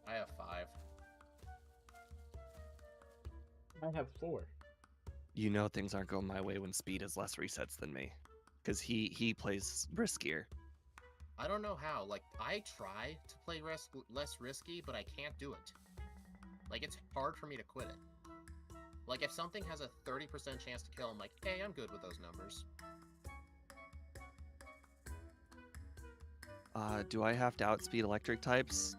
I have 5. I have 4. You know things aren't going my way when Speed has less resets than me. Because he plays riskier. I don't know how. Like, I try to play less risky, but I can't do it. Like, it's hard for me to quit it. Like, if something has a 30% chance to kill, I'm like, hey, I'm good with those numbers. Do I have to outspeed electric types?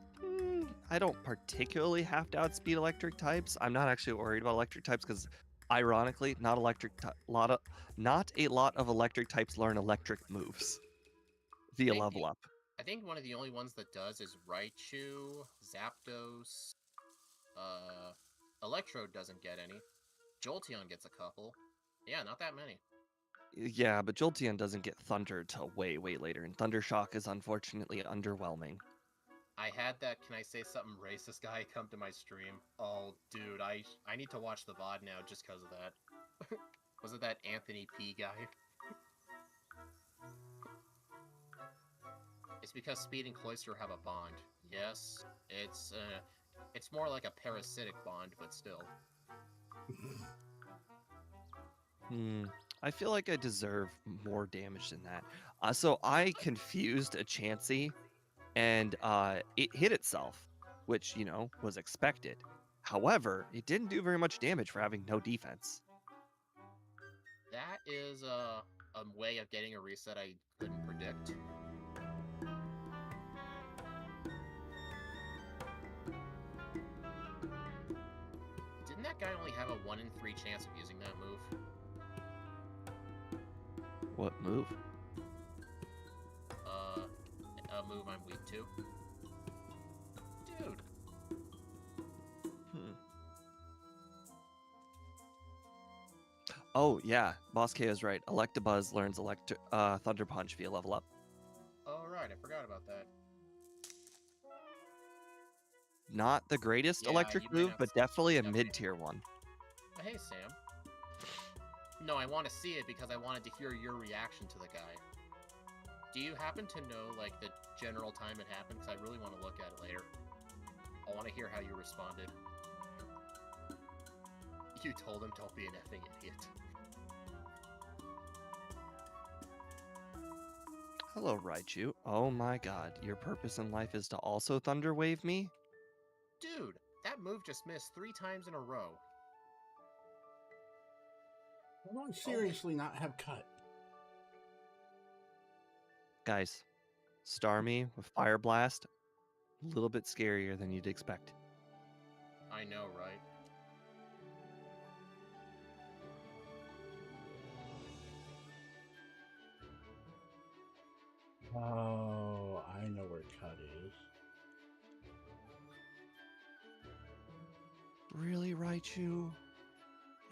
I don't particularly have to outspeed electric types. I'm not actually worried about electric types because, ironically, not a lot of electric types learn electric moves via level up. I think one of the only ones that does is Raichu, Zapdos, Electrode doesn't get any. Jolteon gets a couple. Yeah, not that many. Yeah, but Jolteon doesn't get Thunder till way, way later, and Thunder Shock is unfortunately underwhelming. I had that "can I say something racist" guy come to my stream. Oh, dude, I need to watch the VOD now just because of that. Was it that Anthony P guy? It's because Speed and Cloyster have a bond. Yes, it's more like a parasitic bond, but still. I feel like I deserve more damage than that. So I confused a Chansey, and it hit itself, which, you know, was expected. However, it didn't do very much damage for having no defense. That is a way of getting a reset I couldn't predict. Didn't that guy only have a 1 in 3 chance of using that move? What move? A move I'm weak to. Dude. Oh, yeah. Boss K is right. Electabuzz learns Thunder Punch via level up. Oh, right. I forgot about that. Not the greatest electric move, but definitely a mid-tier one. Hey, Sam. No, I want to see it because I wanted to hear your reaction to the guy. Do you happen to know, like, the general time it happened? Because I really want to look at it later. I want to hear how you responded. You told him, "Don't be an effing idiot." Hello, Raichu. Oh my god, your purpose in life is to also Thunder Wave me? Dude, that move just missed 3 times in a row. Why do I seriously not have cut? Guys, Starmie with Fire Blast, a little bit scarier than you'd expect. I know, right? Oh, I know where cut is. Really, Raichu?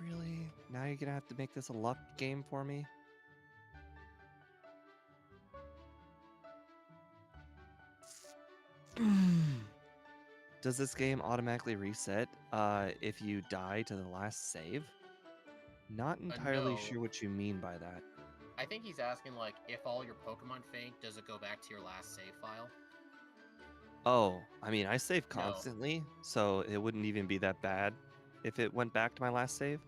Really? Now you're gonna have to make this a luck game for me? Does this game automatically reset if you die to the last save? Not entirely No. sure what you mean by that. I think he's asking, like, if all your Pokemon faint, does it go back to your last save file? Oh, I mean, I save No. constantly, so it wouldn't even be that bad if it went back to my last save.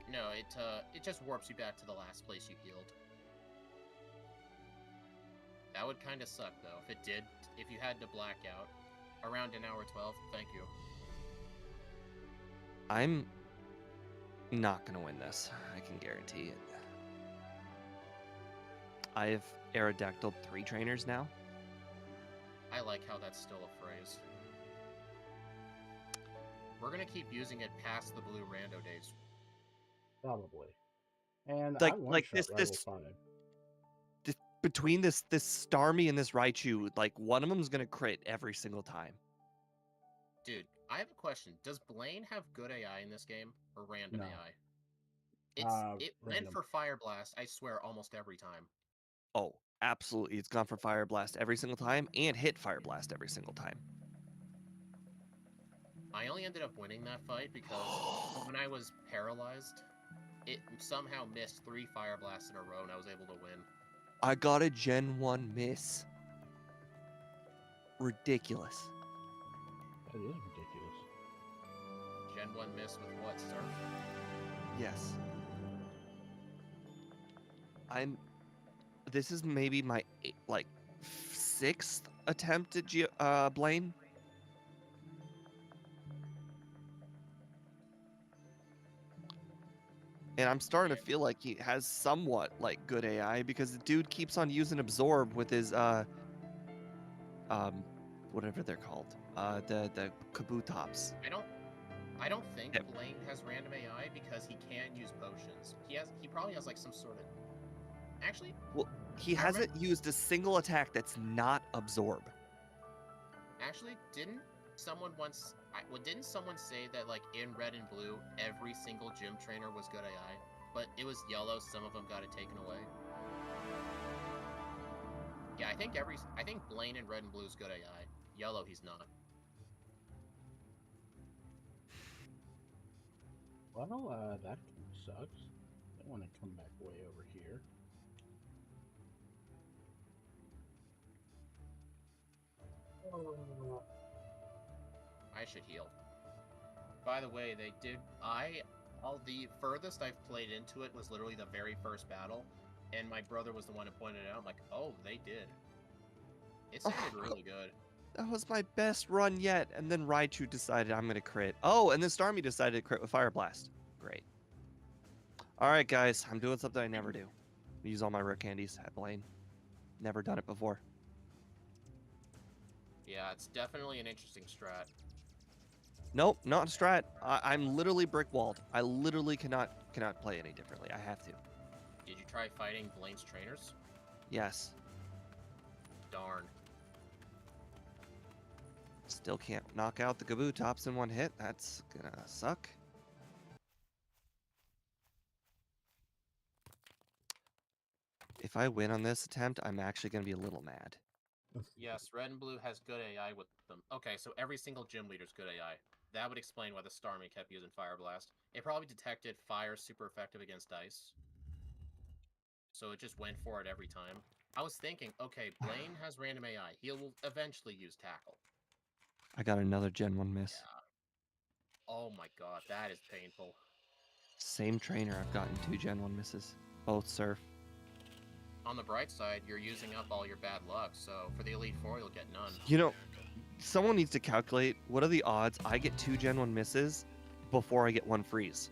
No, it just warps you back to the last place you healed. That would kind of suck, though, if it did. If you had to black out around an hour 12, thank you. I'm not gonna win this. I can guarantee it. I've Aerodactyl 3 trainers now. I like how that's still a phrase. We're gonna keep using it past the blue rando days. Probably. And I Like one-shot this level 5. between this Starmie and this Raichu, like one of them's gonna crit every single time. Dude, I have a question. Does Blaine have good AI in this game or random No. AI? It went Random. for Fire Blast, I swear, almost every time. Oh, absolutely. It's gone for Fire Blast every single time and hit Fire Blast every single time. I only ended up winning that fight because when I was paralyzed, it somehow missed 3 Fire Blasts in a row and I was able to win. I got a Gen 1 miss. Ridiculous. That is ridiculous. Gen 1 miss with what, Surf? Yes. This is maybe my like 6th attempt at Blaine. And I'm starting to feel like he has somewhat like good AI because the dude keeps on using Absorb with his whatever they're called. The Kabutops. I don't think Yep. Blaine has random AI because he can use potions. He probably has like some sort of actually Well, he I hasn't used a single attack that's not Absorb. actually didn't someone once didn't someone say that like in red and blue every single gym trainer was good AI, but it was yellow, some of them got it taken away. Yeah, I think Blaine in red and blue is good AI. Yellow he's not. Well, that kind of sucks. I want to come back way over here. I should heal. By the way, they did. The furthest I've played into it was literally the very first battle, and my brother was the one who pointed it out. I'm like, oh, they did. It sounded really good. That was my best run yet. And then Raichu decided I'm going to crit. Oh, and then Starmie decided to crit with Fire Blast. Great. All right, guys. I'm doing something I never do. Use all my rare candies at Blaine. Never done it before. Yeah, it's definitely an interesting strat. Nope, not a strat. I'm literally brick walled. I literally cannot play any differently. I have to. Did you try fighting Blaine's trainers? Yes. Darn. Still can't knock out the Kabutops in one hit. That's gonna suck. If I win on this attempt, I'm actually gonna be a little mad. Yes, red and blue has good AI with them. Okay, so every single gym leader's good AI. That would explain why the Starmie kept using Fire Blast. It probably detected fire super effective against ice. So it just went for it every time. I was thinking, okay, Blaine has random AI. He'll eventually use Tackle. I got another Gen 1 miss. Yeah. Oh my god, that is painful. Same trainer, I've gotten 2 Gen 1 misses. Both Surf. On the bright side, you're using up all your bad luck, so for the Elite Four, you'll get none. You know, someone needs to calculate what are the odds I get 2 Gen 1 misses before I get 1 freeze.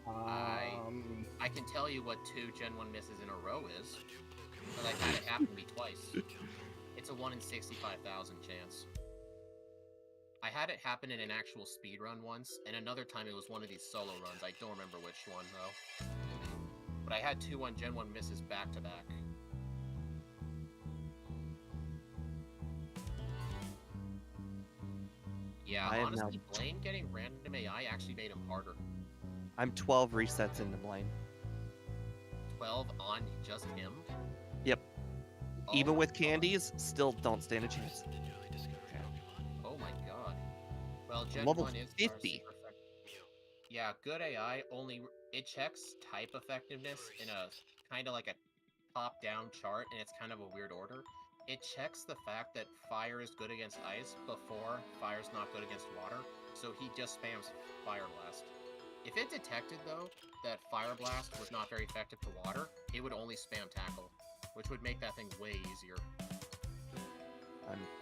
I can tell you what 2 Gen 1 misses in a row is. But I've had it happen to me twice. It's a 1 in 65,000 chance. I had it happen in an actual speed run once, and another time it was one of these solo runs. I don't remember which one, though. but I had 2 on Gen 1 misses back to back. Yeah, I am now. honestly, Blaine getting random AI actually made him harder. I'm 12 resets into Blaine. 12 on just him? Yep. Oh Even my with God. candies, still don't stand a chance. Oh my god. Well, Gen Level 1 is 50. super effective. Yeah, good AI only it checks type effectiveness in a kind of like a top-down chart, and it's kind of a weird order. It checks the fact that fire is good against ice before fire's not good against water, so he just spams Fire Blast. If it detected, though, that Fire Blast was not very effective to water, it would only spam Tackle, which would make that thing way easier.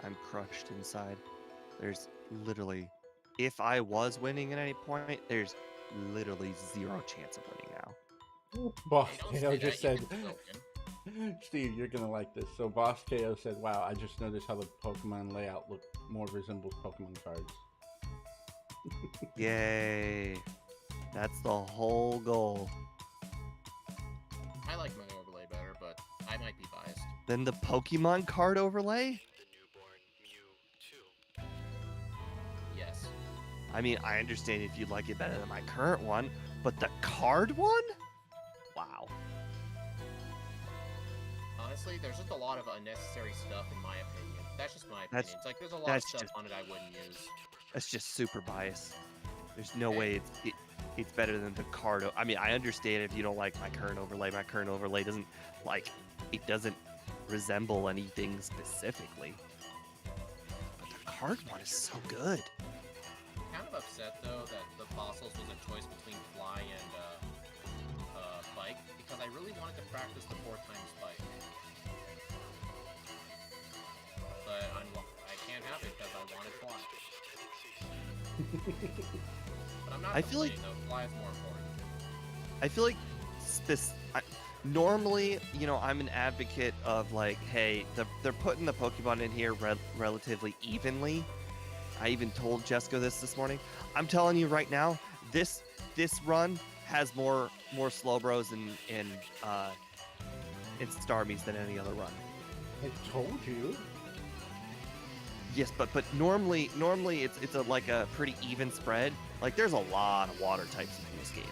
I'm crushed inside. There's literally, if I was winning at any point, there's literally 0 chance of winning now. Boss Hey, don't KO say just that, you said, can still win. Steve, you're gonna like this. So Boss KO said, "Wow, I just noticed how the Pokemon layout look more resembles Pokemon cards." Yay! That's the whole goal. I like my overlay better, but I might be biased. Then the Pokemon card overlay? Yes. I mean, I understand if you like it better than my current one, but the card one? Wow. Honestly, there's just a lot of unnecessary stuff in my opinion. That's just my That's- opinion. It's like there's a lot of that's stuff just- on it I wouldn't use. That's just super bias. There's no Hey. way it's better than the card. I mean, I understand if you don't like my current overlay. My current overlay doesn't it doesn't resemble anything specifically. But the card one is so good. Kind of upset though that the fossils was a choice between fly and bike because I really wanted to practice the 4 times bike. But I can't have it because I wanted fly. But I'm not I feel like- complaining though. Fly is more important. I feel like normally, you know, I'm an advocate of like, hey, they're putting the Pokemon in here relatively evenly. I even told Jessica this morning. I'm telling you right now, this run has more Slowbros and Starmies than any other run. I told you. Yes, but normally it's like a pretty even spread. Like there's a lot of water types in this game.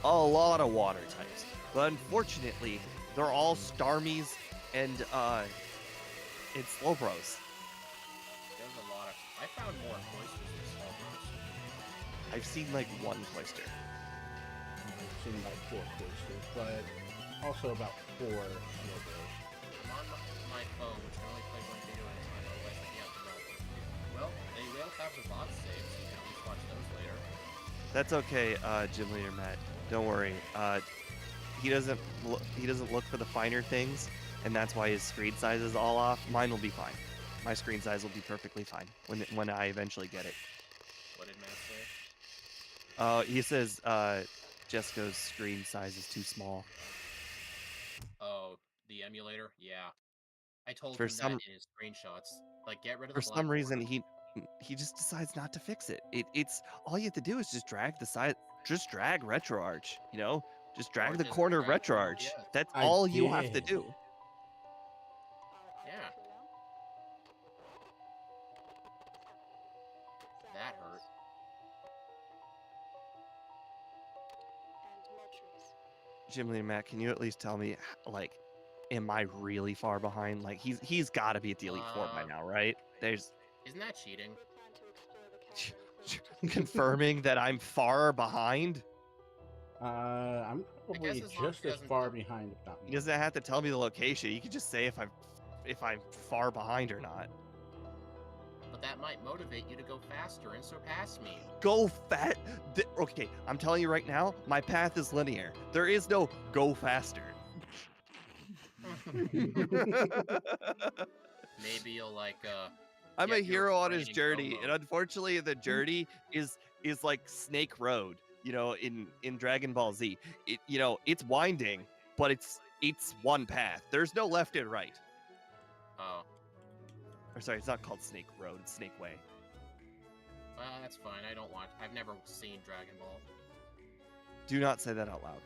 A lot of water types. But unfortunately, they're all Starmies and Slowbros. There's a lot of. I found more Cloysters than Slowbros. I've seen like 1 Cloyster. I've seen like 4 Cloysters, but also about 4 Slowbros. I'm on my phone, which can only play 1 video at a time, otherwise I can't develop. Well, they will have the bots saved, so you can at least watch those later. That's okay, Gym Leader Matt. Don't worry. He doesn't look for the finer things, and that's why his screen size is all off. Mine will be fine. My screen size will be perfectly fine when I eventually get it. What did Matt say? He says Jessica's screen size is too small. Oh, the emulator? Yeah. I told For him some- that in his screenshots. Like, get rid of the For black some reason, border. he just decides not to fix it. It's all you have to do is just drag the side, just drag RetroArch. You know, just drag Or the just corner drag RetroArch. yeah. That's I all you have to did. do. Yeah. That hurt. Jim Lee and Matt, can you at least tell me, like, am I really far behind? Like, he's got to be at the Elite Four by now, right? There's Isn't that cheating? confirming that I'm far behind. I'm probably as long as just he as doesn't far tell- behind, if not He more. doesn't have to tell me the location. He can just say if I'm far behind or not. But that might motivate you to go faster and surpass me. Go fat. Okay, I'm telling you right now, my path is linear. There is no go faster. Maybe you'll like I'm a get your hero on his brain in journey, go and mode. unfortunately, the journey is like Snake Road. You know, in Dragon Ball Z, it's winding, but it's one path. There's no left and right. Oh, Or sorry, it's not called Snake Road. It's Snake Way. that's fine. I don't watch. I've never seen Dragon Ball. Do not say that out loud.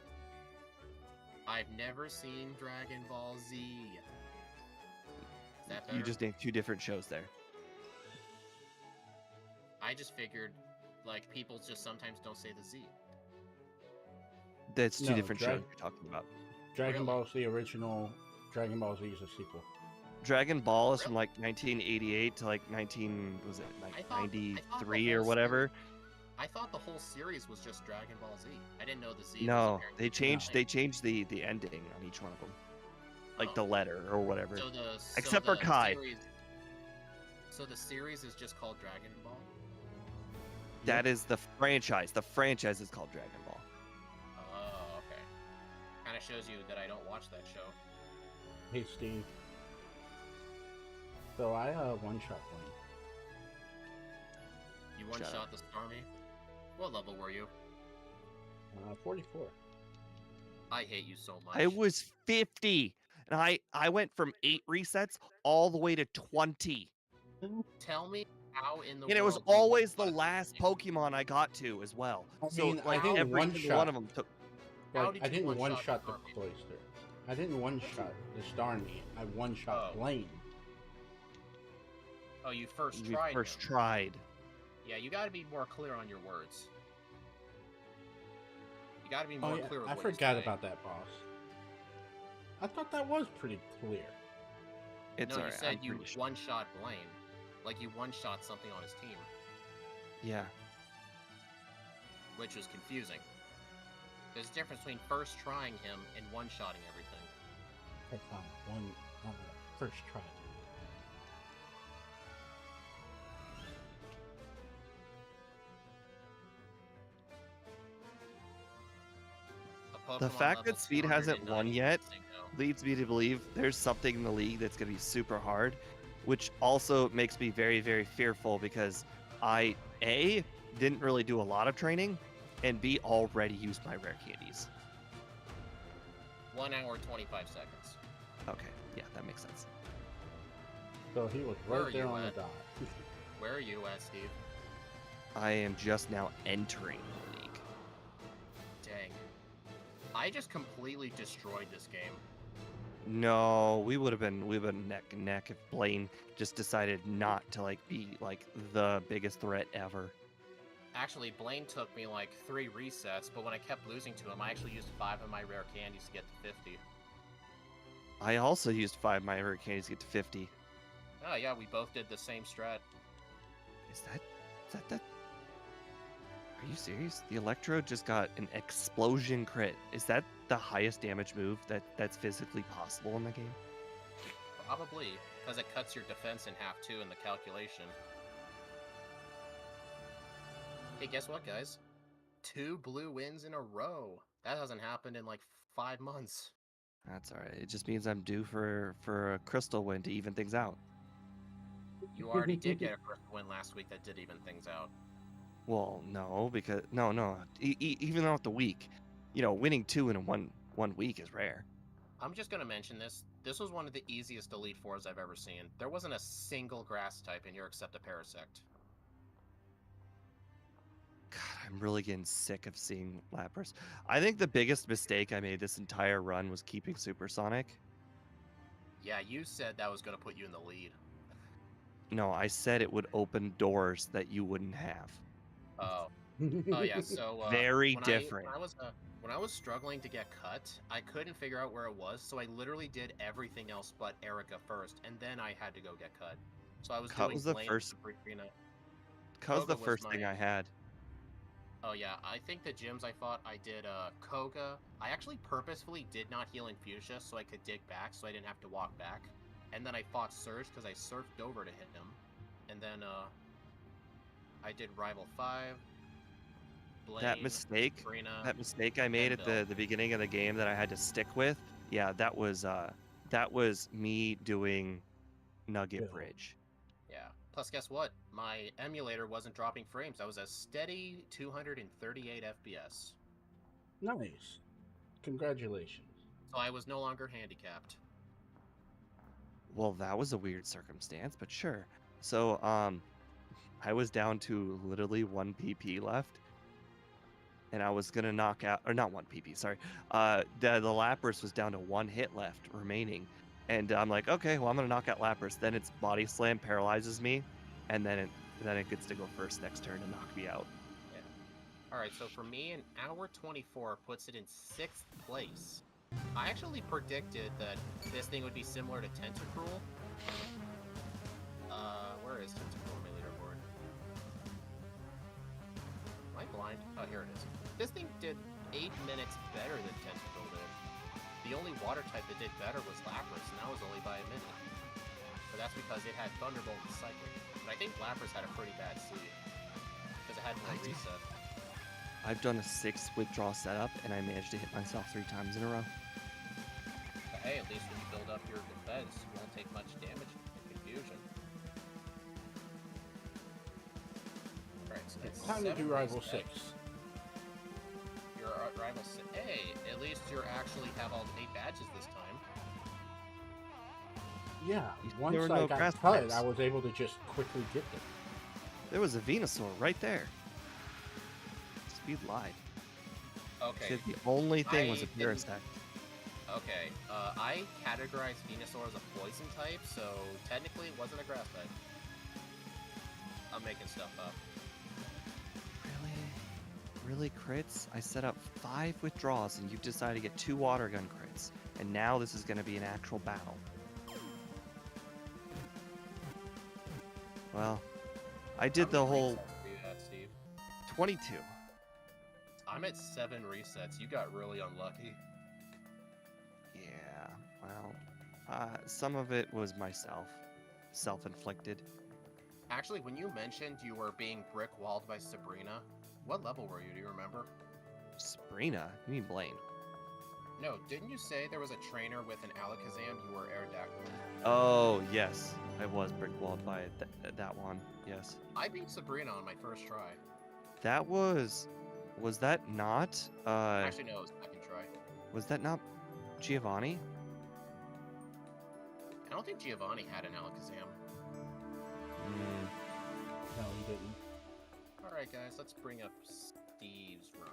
I've never seen Dragon Ball Z. Is that better? You just named 2 different shows there. I just figured, like, people just sometimes don't say the Z. That's 2 No, different shows you're talking about. Dragon Really? Ball is the original. Dragon Ball Z is a sequel. Dragon Ball is Really? from like 1988 to like 93 the or whole whatever. I thought the whole series was just Dragon Ball Z. I didn't know the Z was No, apparently they changed like- they changed the ending on each one of them, like the Oh. letter or whatever. So Except for Kai. So the series is just called Dragon Ball? That is the franchise. The franchise is called Dragon Ball. Oh, okay. Kind of shows you that I don't watch that show. Hey, Steve. So I one-shot Blaine. You Shut one-shot the Starmie? What level were you? 44. I hate you so much. I was 50, and I went from 8 resets all the way to 20. Tell me how in the And it was world you always the one-shot last Pokemon I got to as well. I So mean, I like didn't every one single shot. one of them took. How Like, did I you didn't one-shot one-shot the Starmie? Cloyster. I didn't one-shot the Starmie. I one-shot Oh. Blaine. Oh, you first We tried first him. tried. Yeah, you gotta be more clear on your words. You gotta be Oh more yeah, clear with I what you're forgot saying. about that, boss. I thought that was pretty clear. It's No, you alright. said I'm you pretty sure. one-shot Blaine. Like you one-shot something on his team, Yeah. which was confusing. There's a difference between first trying him and one-shotting everything. I found one first try. A The Pokemon fact level that Speed hasn't won 290 yet missing, though. leads me to believe there's something in the league that's going to be super hard, which also makes me very, very fearful because I, A, didn't really do a lot of training, and B, already used my rare candies. 1 hour 25 seconds. Okay, yeah, that makes sense. So he was Where right are there you on the at? dot. Where are you at, Steve? I am just now entering the league. Dang. I just completely destroyed this game. No, we've been neck and neck if Blaine just decided not to like be like the biggest threat ever. Actually, Blaine took me like 3 resets, but when I kept losing to him, I actually used 5 of my rare candies to get to 50. I also used 5 of my rare candies to get to 50. Oh yeah, we both did the same strat. Is that? Are you serious? The Electro just got an explosion crit. Is that the highest damage move that's physically possible in the game? Probably, because it cuts your defense in half too in the calculation. Hey, guess what, guys? 2 blue wins in a row. That hasn't happened in like 5 months. That's all right. It just means I'm due for a crystal win to even things out. You already did get a first win last week that did even things out. Well, no, because no. Even out the week, winning 2 in one week is rare. I'm just gonna mention this. This was one of the easiest Elite Fours I've ever seen. There wasn't a single grass type in here except a Parasect. God, I'm really getting sick of seeing Lapras. I think the biggest mistake I made this entire run was keeping Supersonic. Yeah, you said that was gonna put you in the lead. No, I said it would open doors that you wouldn't have. Oh. Oh yeah, so Very when different. when I was struggling to get cut, I couldn't figure out where it was, so I literally did everything else but Erica first, and then I had to go get cut. So I was Cut doing was the Blaine, first- Sabrina. That was the Koga was first thing my- I had. Oh yeah, I think the gyms I fought, I did Koga. I actually purposefully did not heal Infusia so I could dig back, so I didn't have to walk back. And then I fought Surge because I surfed over to hit him. And then I did Rival 5. Blaine, That mistake I made and at Bill. the beginning of the game that I had to stick with. Yeah, that was me doing Nugget Bill. Bridge. Yeah. Plus, guess what? My emulator wasn't dropping frames. I was a steady 238 FPS. Nice. Congratulations. So I was no longer handicapped. Well, that was a weird circumstance, but sure. So, I was down to literally 1 PP left, and I was gonna knock out, or not one PP, sorry. The Lapras was down to 1 hit left remaining, and I'm like, okay, well I'm gonna knock out Lapras. Then its body slam paralyzes me, and then it gets to go first next turn and knock me out. Yeah. All right, so for me, an hour 24 puts it in 6th place. I actually predicted that this thing would be similar to Tentacruel. Where is Tentacruel on my leaderboard? Am I blind? Oh, here it is. This thing did 8 minutes better than Tentacruel did. The only water type that did better was Lapras, and that was only by a minute. But that's because it had Thunderbolt and Psychic. But I think Lapras had a pretty bad seed, because it had no reset. I've done a 6 withdraw setup, and I managed to hit myself 3 times in a row. But hey, at least when you build up your defense, you won't take much damage and confusion. Alright, so that's Time to do Rival 6. Your Rival 6. Hey, at least you actually have all 8 badges this time. Yeah, There once were I no got grass cut, types. I was able to just quickly get them. There was a Venusaur right there. Speed lied. Okay. Said the only thing was a didn't- Parasect. Okay, I categorized Venusaur as a poison type, so technically it wasn't a grass type. I'm making stuff up. Really, crits? I set up 5 withdraws, and you've decided to get 2 water gun crits, and now this is going to be an actual battle. Well, I did How the many whole resets were you at, Steve? 22. I'm at 7 resets. You got really unlucky. Yeah, well, some of it was myself, self-inflicted. Actually, when you mentioned you were being brick-walled by Sabrina, what level were you? Do you remember? Sabrina? You mean Blaine? No, didn't you say there was a trainer with an Alakazam you were Aerodactyl? Oh, yes. I was brick-walled by that one, yes. I beat Sabrina on my first try. That was that not, Actually, no, it was second try. was that not Giovanni? I don't think Giovanni had an Alakazam. Mm, No, he didn't. Alright, guys, let's bring up Steve's run.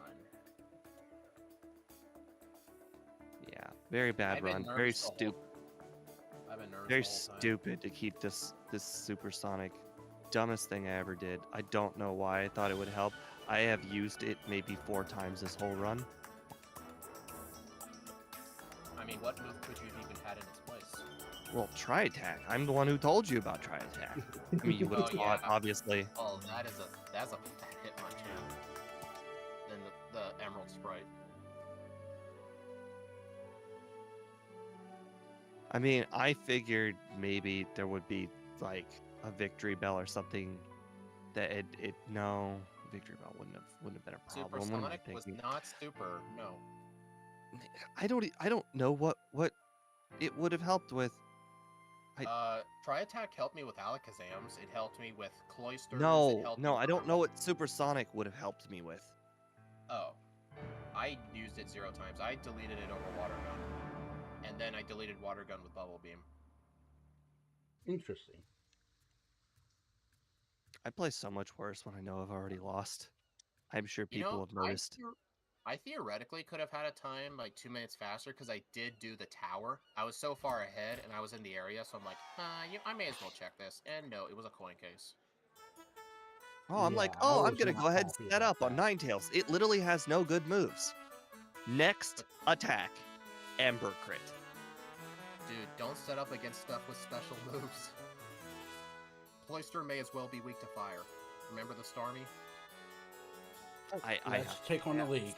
yeah, very bad I've been run. Very nervous the whole- stupid. I've been nervous Very the whole time. stupid to keep this supersonic. Dumbest thing I ever did. I don't know why I thought it would help. I have used it maybe 4 times this whole run. I mean, what move could you have even had in its place? Well, try attack. I'm the one who told you about try attack. I mean, you would have Oh, thought, yeah. obviously. Oh, that's a fat Hitmonchan. Then the Emerald Sprite. I mean, I figured maybe there would be like a victory bell or something that no, victory bell wouldn't have been a problem. What am I Supersonic was thinking? not super, no. I don't know what it would have helped with. Try Attack helped me with Alakazams. It helped me with Cloysters. No, it helped no, me I don't know what supersonic would have helped me with. Oh. I used it 0 times. I deleted it over Water Gun. And then I deleted Water Gun with Bubble Beam. Interesting. I play so much worse when I know I've already lost. I'm sure You people know, have noticed. I theoretically could have had a time like 2 minutes faster because I did do the tower. I was so far ahead and I was in the area, so I'm like, I may as well check this. And no, it was a coin case. Oh, I'm like, Yeah, I oh, I'm was gonna not go ahead and happy set about up on that. Ninetales. It literally has no good moves. Next attack, Ember crit. Dude, don't set up against stuff with special moves. Cloyster may as well be weak to fire. Remember the Starmie? Let's take on the league.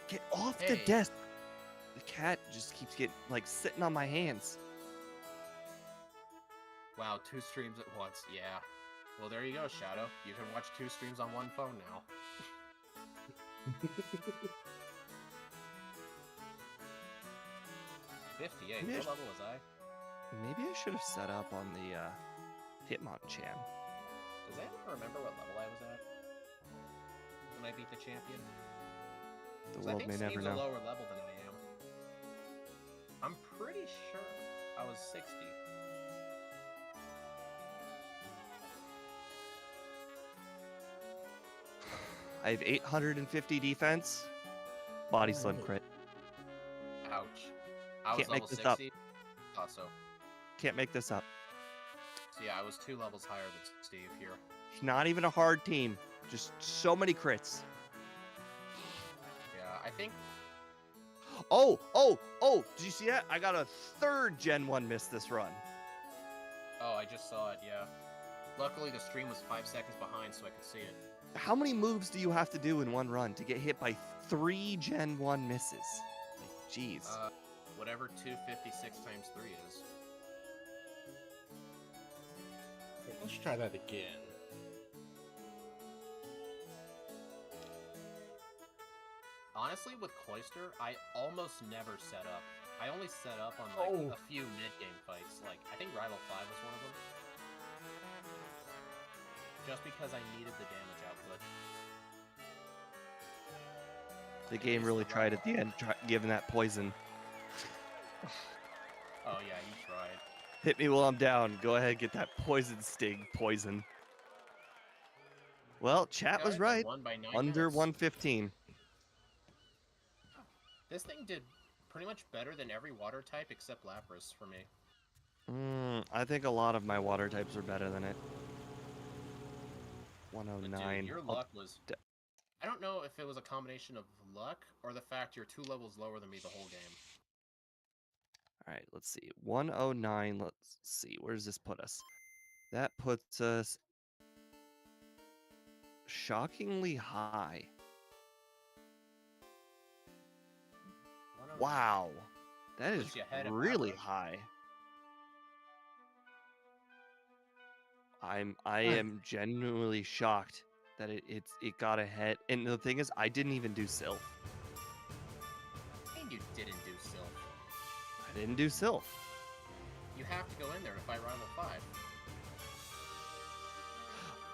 Get off the Hey. desk. The cat just keeps getting like sitting on my hands. Wow, 2 streams at once. Yeah. Well, there you go, Shadow. You can watch 2 streams on 1 phone now. 58. Maybe I What should- level was I? Maybe I should have set up on the Hitmonchan. Does anyone remember what level I was at when I beat the champion? The 'Cause I world think may never Steve's know. a lower level than I am. I'm pretty sure I was 60. I have 850 defense. Body slam Alright. crit. Ouch. I was Can't make level this up. 60. Thought so. Can't make this up. So yeah, I was 2 levels higher than Steve here. It's not even a hard team. Just so many crits. Yeah, I think Oh, oh, oh! Did you see that? I got a third Gen 1 miss this run. Oh, I just saw it, yeah. Luckily, the stream was 5 seconds behind, so I could see it. How many moves do you have to do in one run to get hit by 3 Gen 1 misses? Like, jeez. Whatever 256 times 3 is. Let's try that again. Honestly, with Cloyster, I almost never set up. I only set up on like a few mid-game fights. Like, I think Rival 5 was one of them. Just because I needed the damage output. The game really tried at the end, giving that poison. Oh yeah, he tried. Hit me while I'm down. Go ahead, get that poison sting poison. Well, chat was Guys, I right. won by 9 Under minutes. 115. This thing did pretty much better than every water type except Lapras for me. I think a lot of my water types are better than it. But 109. dude, your luck was... I don't know if it was a combination of luck or the fact you're 2 levels lower than me the whole game. All right, let's see. 109. Let's see. Where does this put us? That puts us shockingly high. Wow. That is Puts you ahead of really average. high. I am genuinely shocked that it got ahead. And the thing is, I didn't even do Sylph. And you didn't do Sylph. I didn't do Sylph. You have to go in there to fight Rival 5.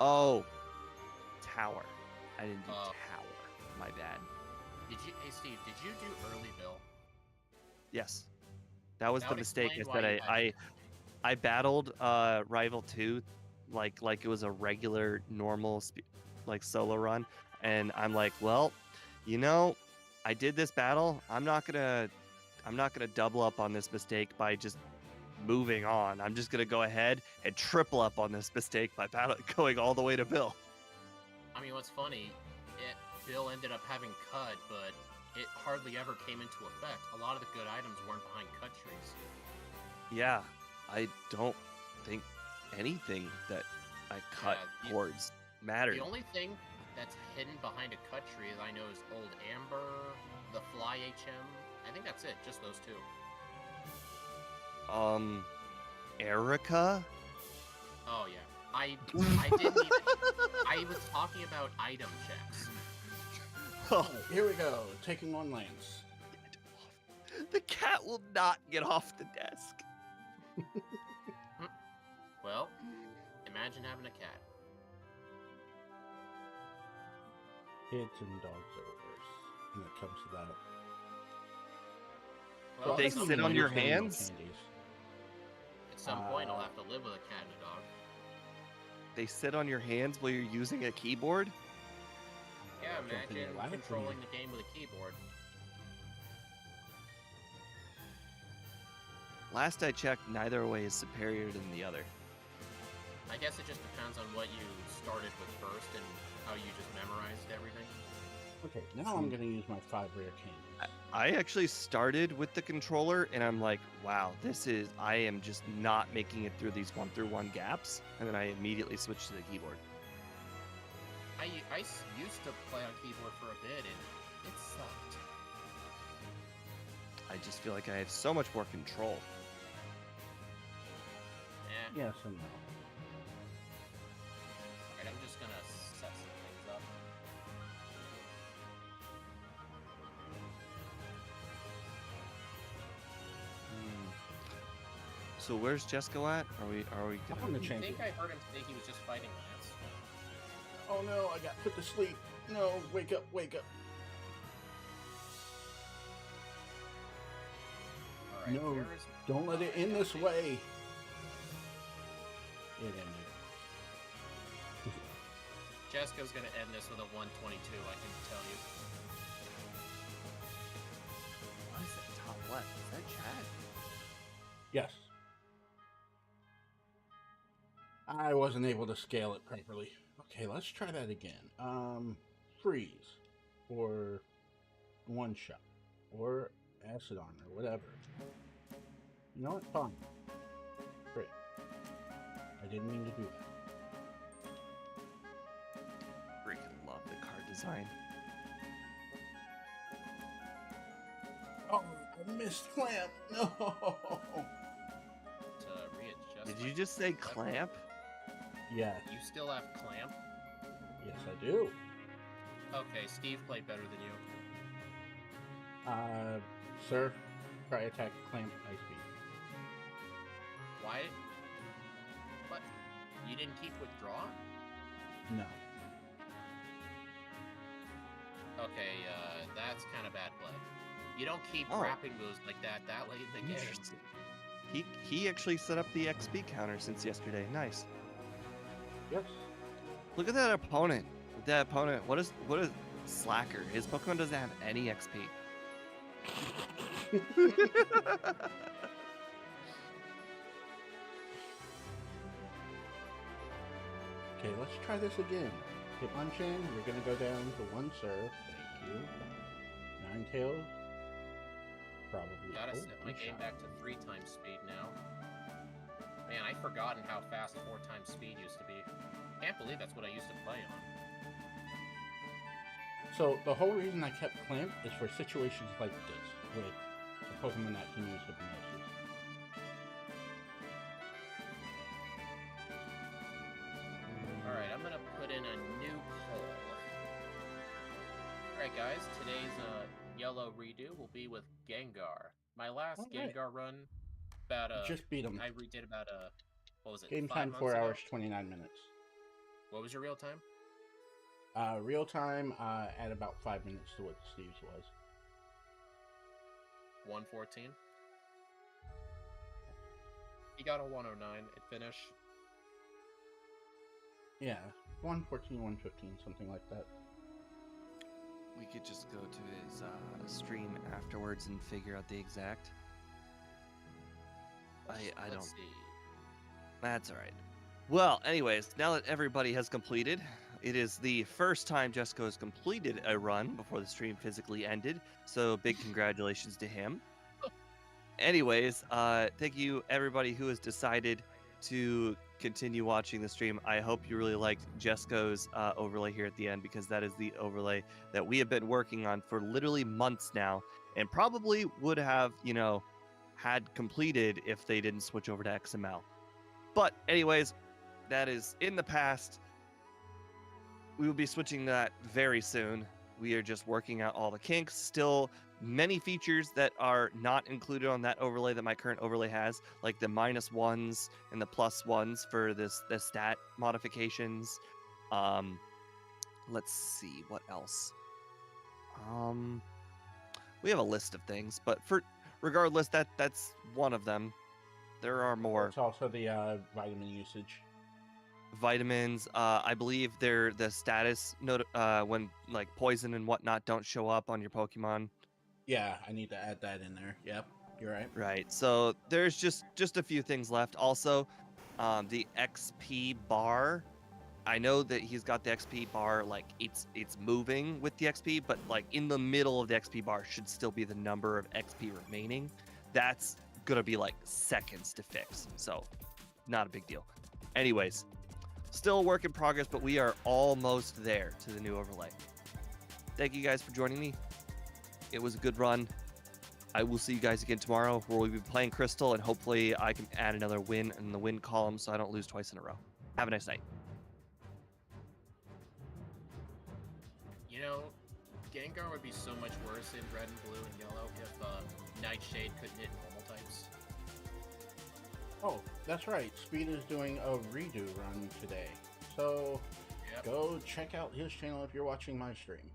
Oh, Tower. I didn't do Oh. Tower. My bad. Hey Steve, did you do early Bill? Yes, that was That the would mistake. explain Is why that you had I battled Rival 2 like it was a regular normal like solo run, and I'm like, well, you know, I did this battle. I'm not gonna double up on this mistake by just moving on. I'm just gonna go ahead and triple up on this mistake by going all the way to Bill. I mean, what's funny, Bill ended up having cut, but it hardly ever came into effect. A lot of the good items weren't behind cut trees. Yeah, I don't think anything that I cut Yeah, towards mattered. The only thing that's hidden behind a cut tree that I know is Old Amber, the Fly HM. I think that's it, just those 2. Erica? Oh yeah. I didn't even... I was talking about item checks. Oh, Here we go, taking on Lance. the cat will not get off the desk. Well, imagine having a cat. Kids and dogs are worse when it comes to that. Well, They at some sit on point- your hands? At some point, I'll have to live with a cat and a dog. They sit on your hands while you're using a keyboard? Yeah, Jump in imagine your lap and- controlling the game with a keyboard. Last I checked, neither way is superior than the other. I guess it just depends on what you started with first and how you just memorized everything. Okay, now I'm gonna use my 5 rare candies. I actually started with the controller, and I'm like, wow, I am just not making it through these 1-through-1 gaps, and then I immediately switched to the keyboard. I used to play on keyboard for a bit, and it sucked. I just feel like I have so much more control. Eh. Yes and no. Alright, I'm just gonna set some things up. So where's Jesco at? Are we I'm gonna... gonna I change think it. I heard him say he was just fighting Lance. Oh no, I got put to sleep. No, wake up, wake up. Alright, No, where is... don't let it end this way. It ended. Jessica's gonna end this with a 122, I can tell you. What is that top left? Is that Chad? Yes. I wasn't able to scale it properly. Okay, let's try that again. Freeze. Or one shot. Or acid armor, whatever. You know what? Fine. Great. I didn't mean to do that. Freaking love the card design. Oh, I missed clamp. No. To readjust. Did my you just say clamp. clamp? Yes. You still have clamp? Yes, I do. Okay, Steve played better than you. Sir, try attack clamp ice beam. Why? What? You didn't keep withdraw? No. Okay, that's kind of bad play. You don't keep Oh. wrapping moves like that late in the game. Interesting. He actually set up the XP counter since yesterday. Nice. Yes. Look at that opponent. What is Slacker? His Pokemon doesn't have any XP. Okay, let's try this again. Hitmonchan, you're gonna go down to one serve. Thank you. Ninetales. Probably. Gotta oh, set my one game shot. back to 3 times speed now. Man, I've forgotten how fast 4 times speed used to be. Can't believe that's what I used to play on. So the whole reason I kept clamp is for situations like this with a Pokemon that can use hypnosis. Alright, I'm gonna put in a new poll. Alright guys, today's yellow redo will be with Gengar. My last Alright. Gengar run, about Just beat him. I redid about what was it? Game 5 time months 4 ago? hours 29 minutes. What was your real time? Real time at about 5 minutes to what Steve's was. 114. He got a 109 at finish. Yeah, 114, 115, something like that. We could just go to his stream afterwards and figure out the exact. I Let's don't. see. That's all right. Well, anyways, now that everybody has completed, it is the first time Jesco has completed a run before the stream physically ended. So big congratulations to him. Anyways, thank you everybody who has decided to continue watching the stream. I hope you really liked Jesco's overlay here at the end, because that is the overlay that we have been working on for literally months now, and probably would have, had completed if they didn't switch over to XML. But anyways, that is in the past. We will be switching that very soon. We are just working out all the kinks. Still many features that are not included on that overlay that my current overlay has, like the -1s and the +1s for the stat modifications. Let's see what else. We have a list of things, but regardless, that's one of them. There are more. It's also the vitamin usage. Vitamins, I believe they're the status when like poison and whatnot don't show up on your Pokemon. Yeah, I need to add that in there. Yep, you're right. Right. So there's just a few things left. Also, the XP bar. I know that he's got the XP bar, like it's moving with the XP, but like in the middle of the XP bar should still be the number of XP remaining. That's gonna be like seconds to fix. So not a big deal. Anyways, still a work in progress, but we are almost there to the new overlay. Thank you guys for joining me. It was a good run. I will see you guys again tomorrow, where we'll be playing Crystal, and hopefully I can add another win in the win column so I don't lose twice in a row. Have a nice night. You know, Gengar would be so much worse in red and blue and yellow if Nightshade couldn't hit normal types. Oh, that's right. Speed is doing a redo run today. So Yep. go check out his channel if you're watching my stream.